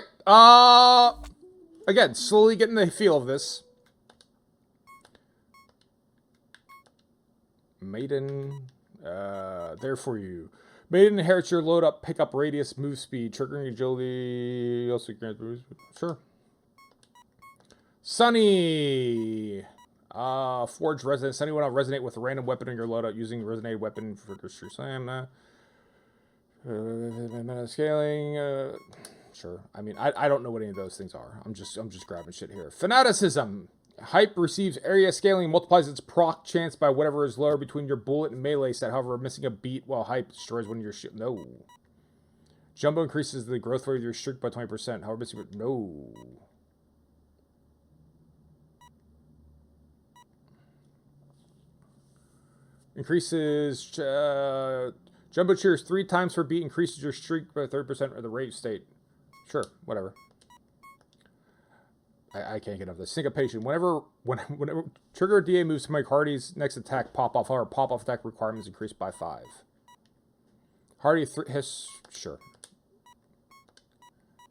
Again, slowly getting the feel of this. Maiden, there for you. Maiden inherits your load up, pick up radius, move speed, triggering agility. Also grants boost. Sure. Sunny. Forge resonance. Sunny will not resonate with a random weapon in your loadout using resonated weapon for your slam. Scaling. Sure. I mean, I don't know what any of those things are. I'm just grabbing shit here. Fanaticism. Hype receives area scaling, multiplies its proc chance by whatever is lower between your bullet and melee set. However, missing a beat while hype destroys one of your shit. No. Jumbo increases the growth rate of your streak by 20%. However, missing it. No. Increases Jumbo cheers 3 times per beat, increases your streak by 30% of the rage state. Sure, whatever. I can't get enough of this. Syncopation. Whenever trigger DA moves to make Hardy's next attack pop off, or pop off attack requirements increased by 5. Hardy his sure.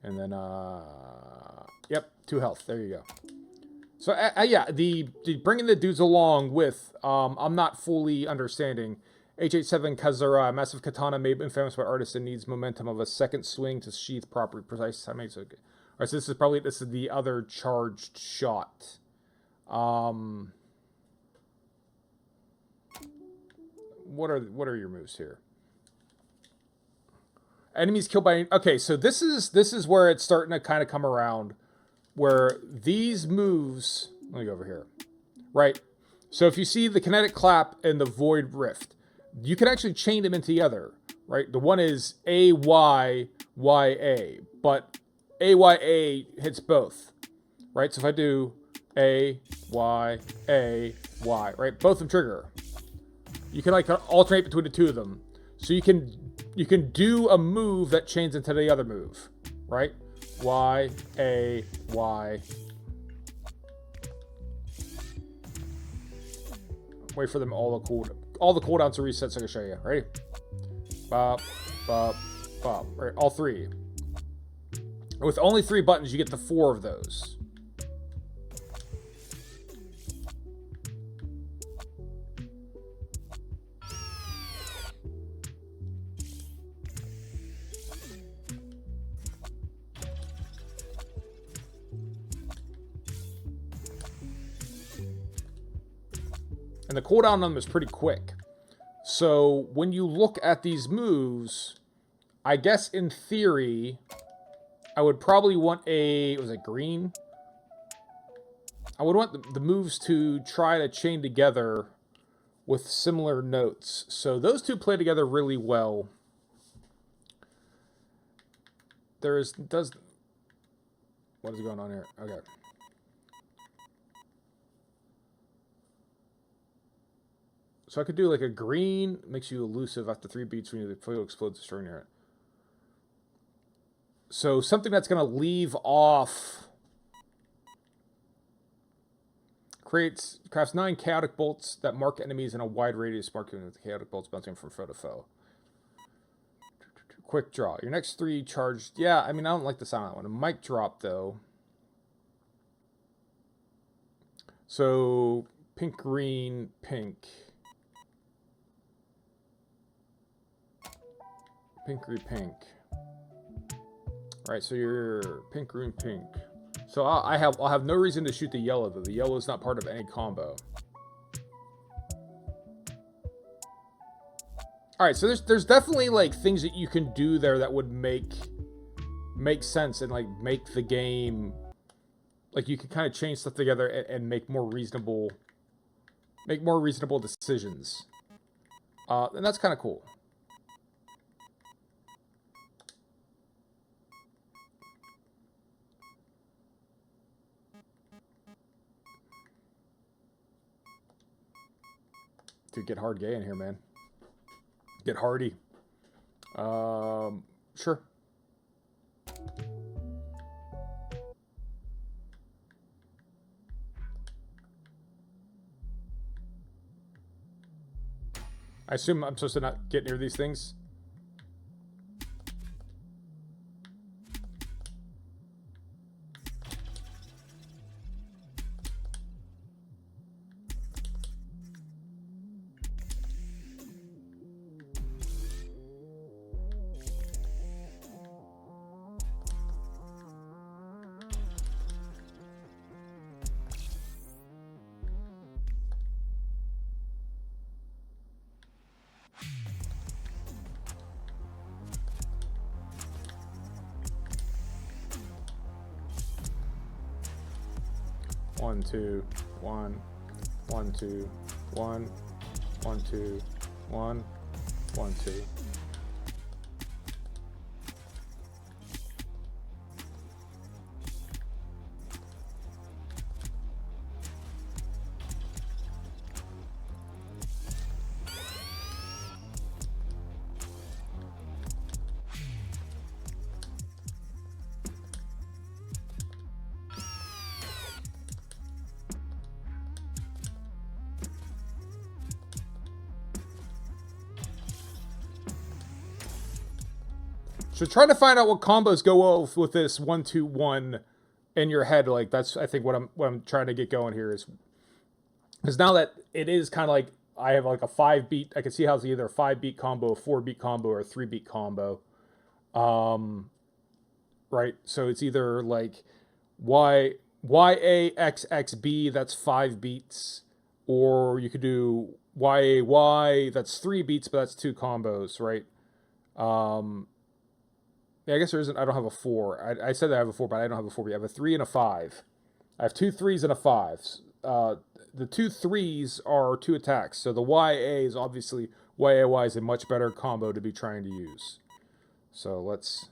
And then yep, 2 health. There you go. So yeah, the bringing the dudes along with I'm not fully understanding. H87 Kazura, massive katana made infamous by artists and needs momentum of a second swing to sheath proper precise timing. So, okay. All right, so this is the other charged shot. What are your moves here? Enemies killed by okay, so this is where it's starting to kind of come around, where these moves. Let me go over here, right? So if you see the kinetic clap and the void rift, you can actually chain them into the other, right? The one is AYYA, but AYA hits both, right? So if I do AYA, right? Both of them trigger. You can like alternate between the two of them. So you can do a move that chains into the other move, right? Y, A, Y. Wait for them all the cooldowns to reset so I can show you. Ready? Bop, bop, bop. Right, all three. With only 3 buttons, you get the 4 of those. And the cooldown on them is pretty quick. So when you look at these moves, I guess in theory, I would probably want a... was it green? I would want the moves to try to chain together with similar notes. So those two play together really well. What is going on here? Okay. So I could do like a green, makes you elusive after 3 beats when the foil explodes, destroying your... So something that's going to leave off... crafts 9 chaotic bolts that mark enemies in a wide radius, marking with the chaotic bolts bouncing from foe to foe. Quick draw. Your next 3 charged... Yeah, I mean, I don't like the sound of that one. A mic drop, though. So, pink, green, pink... Pink, green, pink. Alright, so you're pink, green, pink. So I'll have no reason to shoot the yellow, though. The yellow is not part of any combo. Alright, so there's definitely, like, things that you can do there that would make sense and, like, make the game... Like, you can kind of chain stuff together and make more reasonable decisions. And that's kind of cool. Dude, get hard gay in here, man. Get hardy. Sure. I assume I'm supposed to not get near these things. One, two, one, 1, 2, 1, 1, 2, 1, 1, 2. So trying to find out what combos go well with this 1, 2, 1 in your head, like that's I think what I'm trying to get going here is because now that it is kind of like I have like a 5-beat, I can see how it's either a 5-beat combo, a 4-beat combo, or a 3-beat combo. Right? So it's either like YAXXB, that's 5 beats, or you could do YAY, that's 3 beats, but that's 2 combos, right? Yeah, I guess there isn't. I don't have a 4. I said I have a 4, but I don't have a 4. I have a 3 and a 5. I have 2 3s and a 5. The 2 3s are 2 attacks. So the YA is obviously YAY is a much better combo to be trying to use. So let's.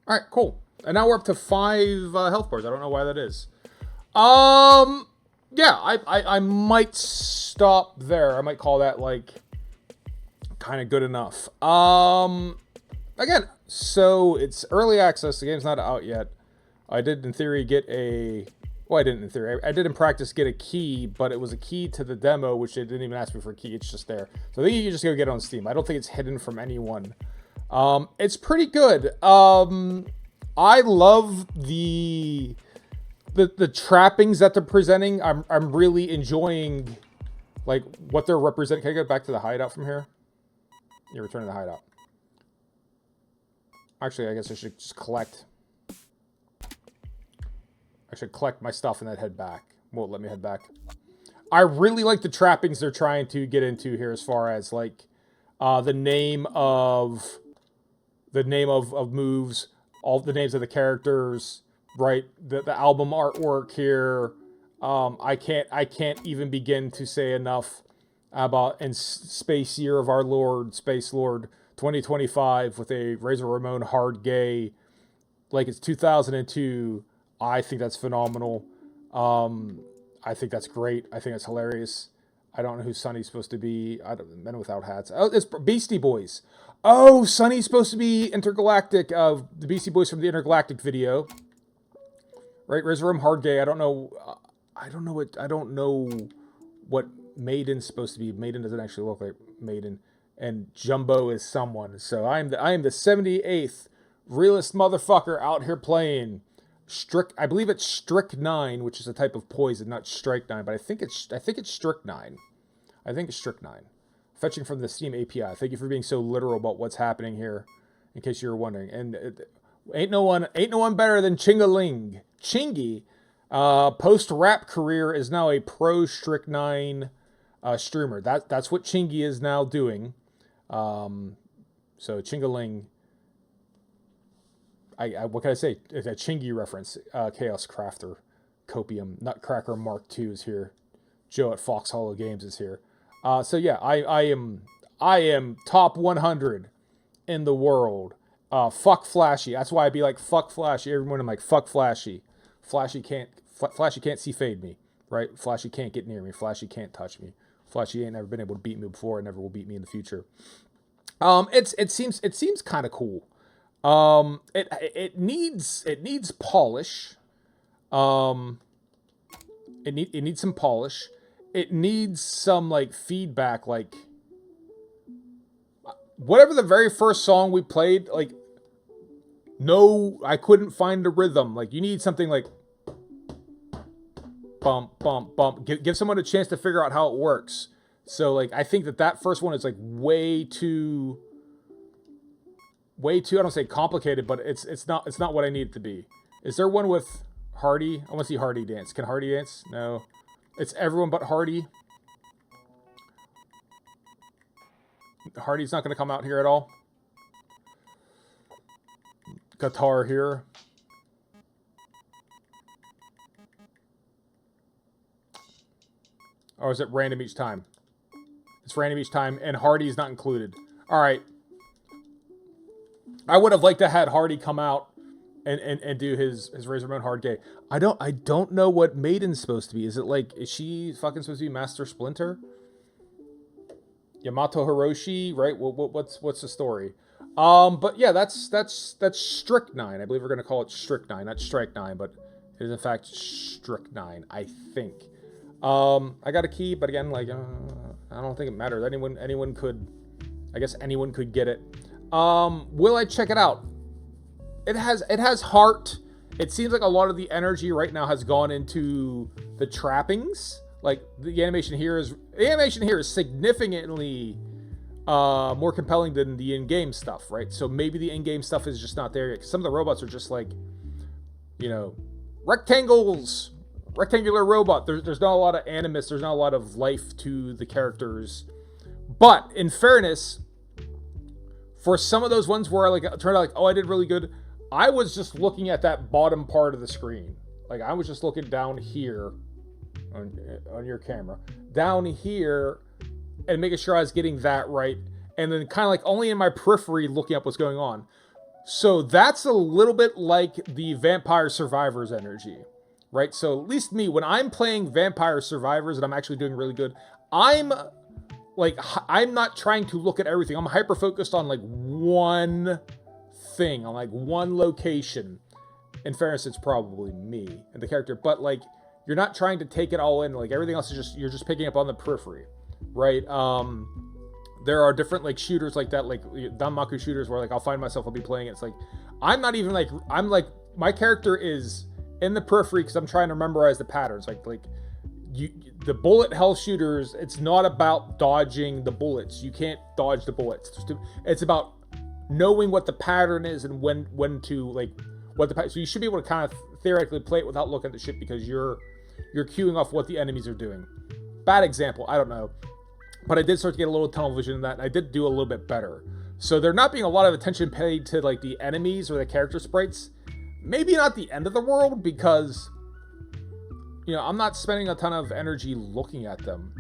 All right, cool. And now we're up to 5 health bars. I don't know why that is. Yeah, I might stop there. I might call that, like, kind of good enough. Again, so it's early access. The game's not out yet. I did, in theory, get a... Well, I didn't in theory. I did in practice get a key, but it was a key to the demo, which they didn't even ask me for a key. It's just there. So I think you can just go get it on Steam. I don't think it's hidden from anyone. It's pretty good. I love the trappings that they're presenting. I'm really enjoying, like, what they're representing. Can I go back to the hideout from here? Yeah, return to the hideout. Actually, I guess I should just collect. I should collect my stuff and then head back. Won't let me head back. I really like the trappings they're trying to get into here, as far as, like, the name of moves, all the names of the characters, right? The album artwork here. I can't even begin to say enough about in Space Year of Our Lord, Space Lord 2025 with a Razor Ramon hard gay, like it's 2002. I think that's phenomenal. I think that's great. I think that's hilarious. I don't know who Sonny's supposed to be. Men Without Hats. Oh, it's Beastie Boys. Oh, Sonny's supposed to be Intergalactic, of the Beastie Boys from the Intergalactic video. Right, Razor Ramon hard gay. I don't know what Maiden's supposed to be. Maiden doesn't actually look like Maiden. And Jumbo is someone. So I am the 78th realest motherfucker out here playing I believe it's Strik-9, which is a type of poison, not Strik-9, but I think it's Strik-9. I think it's Strik-9. Fetching from the Steam API. Thank you for being so literal about what's happening here, in case you were wondering. And ain't no one better than Chingaling. Chingy, post-rap career, is now a pro Strik-9 streamer. That's what Chingy is now doing. So Chingaling, what can I say? It's a Chingy reference. Chaos Crafter, Copium, Nutcracker Mark II is here. Joe at Fox Hollow Games is here. So yeah, I am top 100 in the world. Fuck Flashy. That's why I'd be like, fuck Flashy. Every morning I'm like, fuck Flashy. Flashy can't see fade me, right? Flashy can't get near me. Flashy can't touch me. Flashy ain't never been able to beat me before and never will beat me in the future. It seems kind of cool. It needs polish. It needs some polish. It needs some, like, feedback, like, whatever the very first song we played, like, no, I couldn't find a rhythm. Like, you need something like bump, bump, bump. Give someone a chance to figure out how it works. So, like, I think that first one is, like, way too, I don't say complicated, but it's not what I need it to be. Is there one with Hardy? I want to see Hardy dance. Can Hardy dance? No. It's everyone but Hardy. Hardy's not going to come out here at all. Guitar here. Or is it random each time? It's random each time, and Hardy's not included. All right. I would have liked to have Hardy come out and do his Razor Ramon hard gay. I don't know what Maiden's supposed to be. Is she fucking supposed to be Master Splinter? Yamato Hiroshi, right? What's the story? But yeah, that's Strik-9. I believe we're gonna call it Strik-9, not Strike-9, but it is in fact Strik-9, I think. I got a key, but again, like, I don't think it matters. Anyone could, I guess anyone could get it. Will I check it out? It has heart. It seems like a lot of the energy right now has gone into the trappings. Like, the animation here is significantly more compelling than the in-game stuff, right? So maybe the in-game stuff is just not there yet. 'Cause some of the robots are just like, rectangular robot. There's not a lot of animus. There's not a lot of life to the characters. But in fairness, for some of those ones where it turned out like, oh, I did really good, I was just looking at that bottom part of the screen. Like, I was just looking down here on your camera, down here, and making sure I was getting that right, and then kind of like only in my periphery looking up what's going on. So that's a little bit like the Vampire Survivors energy, right? So at least me, when I'm playing Vampire Survivors and I'm actually doing really good, I'm like, I'm not trying to look at everything. I'm hyper focused on like one thing, on like one location. In fairness, it's probably me and the character, but like, you're not trying to take it all in. Like everything else is just, you're just picking up on the periphery, right? There are different like shooters like that, like Danmaku shooters, where like I'll find myself, I'll be playing it. It's like, I'm not even like, I'm like, my character is in the periphery because I'm trying to memorize the patterns. Like the bullet hell shooters, it's not about dodging the bullets. You can't dodge the bullets. It's about knowing what the pattern is and when to like what the, so you should be able to kind of theoretically play it without looking at the shit because you're queuing off what the enemies are doing. Bad example, I don't know. But I did start to get a little tunnel vision in that, and I did do a little bit better. So there not being a lot of attention paid to like the enemies or the character sprites, maybe not the end of the world because, you know, I'm not spending a ton of energy looking at them.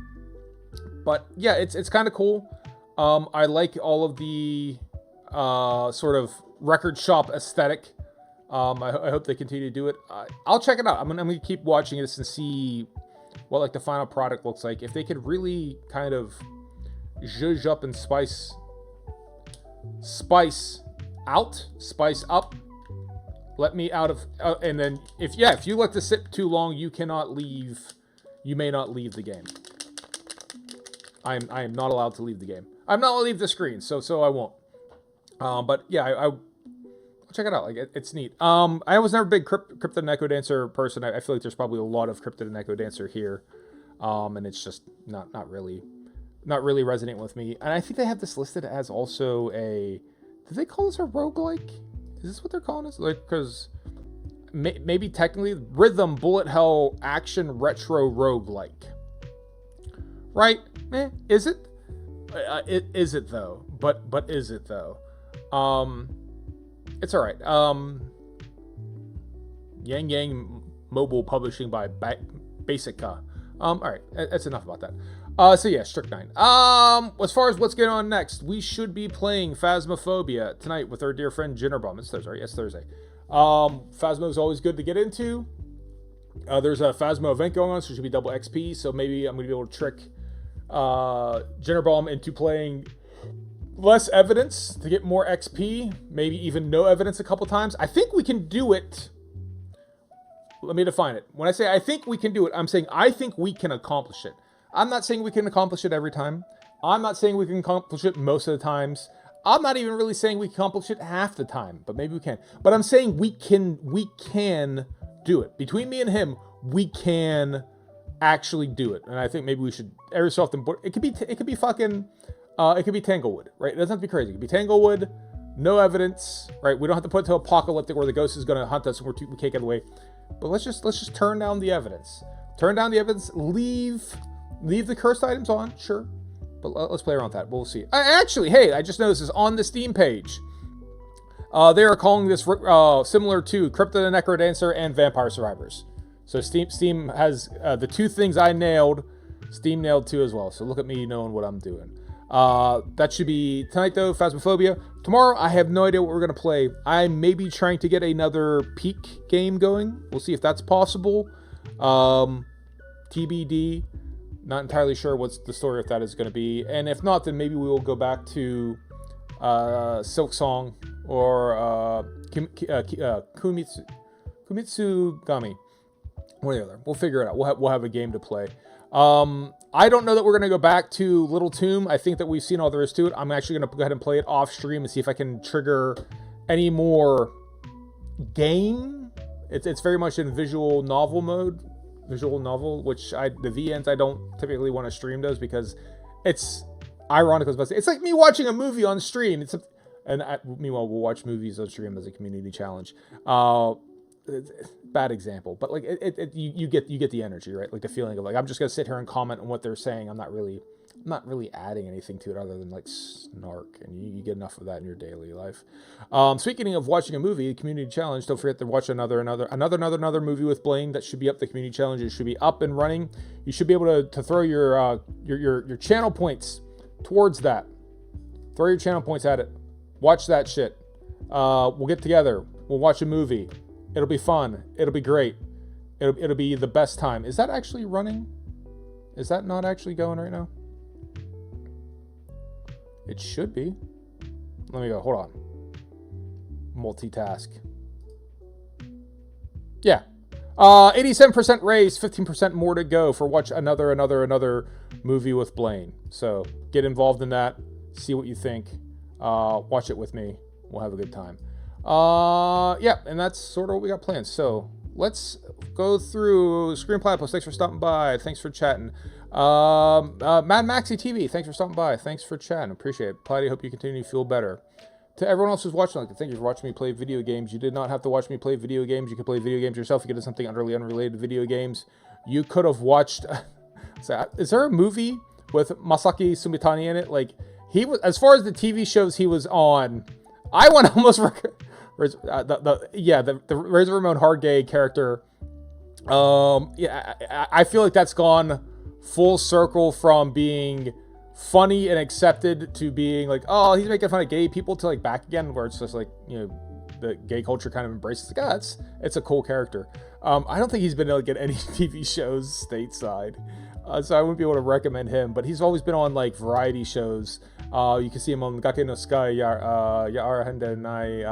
But yeah, it's kind of cool. I like all of the sort of record shop aesthetic. I hope they continue to do it. I'll check it out. I'm gonna keep watching this and see what like the final product looks like. If they could really kind of zhuzh up and spice up, let me out of, and then if you let this sit too long, you may not leave the game. I am not allowed to leave the game. I'm not allowed to leave the screen, so I won't. But yeah, I'll check it out. Like it's neat. I was never a big Cryptid and Echo Dancer person. I feel like there's probably a lot of Cryptid and Echo Dancer here, and it's just not really resonating with me. And I think they have this listed as also a. Did they call this a roguelike? Is this what they're calling this? Like, because maybe technically rhythm bullet hell action retro roguelike. Right? Is it? Is it though? But is it though? It's all right. Yang Yang Mobile Publishing by Basica. All right, that's enough about that. So yeah, Strik-9. As far as what's going on next, we should be playing Phasmophobia tonight with our dear friend Jinnerbum. It's Thursday, right? Yes, Thursday. Phasmo is always good to get into. There's a Phasmo event going on, so it should be double XP. So maybe I'm gonna be able to trick Jinnerbum into playing less evidence to get more XP, maybe even no evidence a couple times. I think we can do it. Let me define it. When I say I think we can do it, I'm saying I think we can accomplish it. I'm not saying we can accomplish it every time. I'm not saying we can accomplish it most of the times. I'm not even really saying we can accomplish it half the time, but maybe we can. But I'm saying we can do it. Between me and him, we can actually do it. And I think maybe we should every so often, it could be fucking it could be Tanglewood, right? It doesn't have to be crazy. It could be Tanglewood, no evidence, right? We don't have to put it to apocalyptic where the ghost is going to hunt us and we can't get away. But let's just turn down the evidence. Turn down the evidence. Leave the cursed items on, sure. But let's play around with that. We'll see. Actually, hey, I just noticed this on the Steam page. They are calling this similar to Cryptid and Necrodancer and Vampire Survivors. So Steam has the two things I nailed. Steam nailed too as well. So look at me knowing what I'm doing. That should be tonight though, Phasmophobia. Tomorrow, I have no idea what we're going to play. I may be trying to get another Peak game going. We'll see if that's possible. TBD. Not entirely sure what's the story of that is going to be. And if not, then maybe we will go back to Silk Song or Kumitsugami. One or the other. We'll figure it out. We'll have a game to play. I don't know that we're going to go back to Little Tomb. I think that we've seen all there is to it. I'm actually going to go ahead and play it off stream and see if I can trigger any more game. It's very much in visual novel mode. Visual novel, which the VNs I don't typically want to stream those because it's ironic. It's like me watching a movie on stream. Meanwhile, we'll watch movies on stream as a community challenge. Bad example, but like you get the energy, right? Like the feeling of like I'm just gonna sit here and comment on what they're saying. I'm not really adding anything to it other than like snark, and you get enough of that in your daily life. Speaking of watching a movie, community challenge. Don't forget to watch another movie with Blaine that should be up. The community challenge, it should be up and running. You should be able to throw your channel points towards that. Throw your channel points at it. Watch that shit. We'll get together. We'll watch a movie. It'll be fun. It'll be great. It'll be the best time. Is that actually running? Is that not actually going right now? It should be. Let me go. Hold on. Multitask. Yeah. 87% raised, 15% more to go for watch another movie with Blaine. So get involved in that. See what you think. Watch it with me. We'll have a good time. Yeah, and that's sort of what we got planned. So let's go through Screen Platypus. Thanks for stopping by. Thanks for chatting. Mad Maxi TV. Thanks for stopping by. Thanks for chatting. Appreciate it. Platy, hope you continue to feel better. To everyone else who's watching, I'd like to thank you for watching me play video games. You did not have to watch me play video games. You could play video games yourself. You could do something utterly unrelated to video games. You could have watched... Is there a movie with Masaki Sumitani in it? Like, he was, as far as the TV shows he was on, I want to almost... the Razor Ramon Hardgay character. Yeah, I feel like that's gone full circle from being funny and accepted to being like, oh, he's making fun of gay people, to like back again, where it's just like, you know, the gay culture kind of embraces the guts. It's a cool character. I don't think he's been able to get any TV shows stateside, so I wouldn't be able to recommend him. But he's always been on like variety shows. You can see him on Gake no Sky Yara Hende Nai,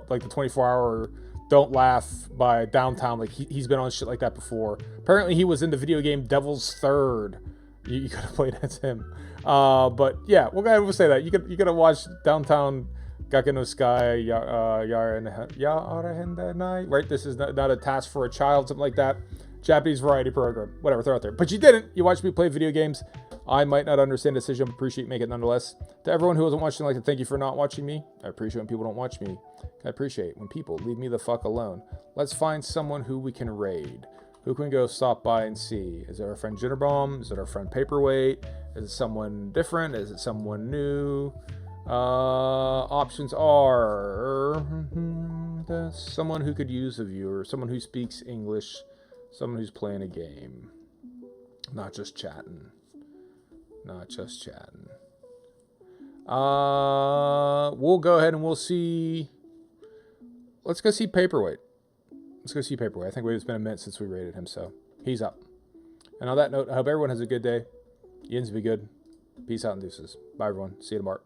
like the 24-hour Don't Laugh by Downtown. Like he's been on shit like that before. Apparently he was in the video game Devil's Third. You could have played as him. But yeah, we'll say that. You could have watched Downtown Gake no Sky Yara Hende Nai. Right? This is not a task for a child, something like that. Japanese variety program. Whatever, throw it out there. But you didn't. You watched me play video games. I might not understand the decision, but appreciate make it nonetheless. To everyone who wasn't watching, I'd like to thank you for not watching me. I appreciate when people don't watch me. I appreciate when people leave me the fuck alone. Let's find someone who we can raid. Who can we go stop by and see? Is it our friend Jitterbomb? Is it our friend Paperweight? Is it someone different? Is it someone new? Options are someone who could use a viewer, someone who speaks English, someone who's playing a game, not just chatting. Not just chatting. We'll go ahead and we'll see. Let's go see Paperweight. Let's go see Paperweight. I think it's been a minute since we rated him, so he's up. And on that note, I hope everyone has a good day. Yins be good. Peace out and deuces. Bye, everyone. See you tomorrow.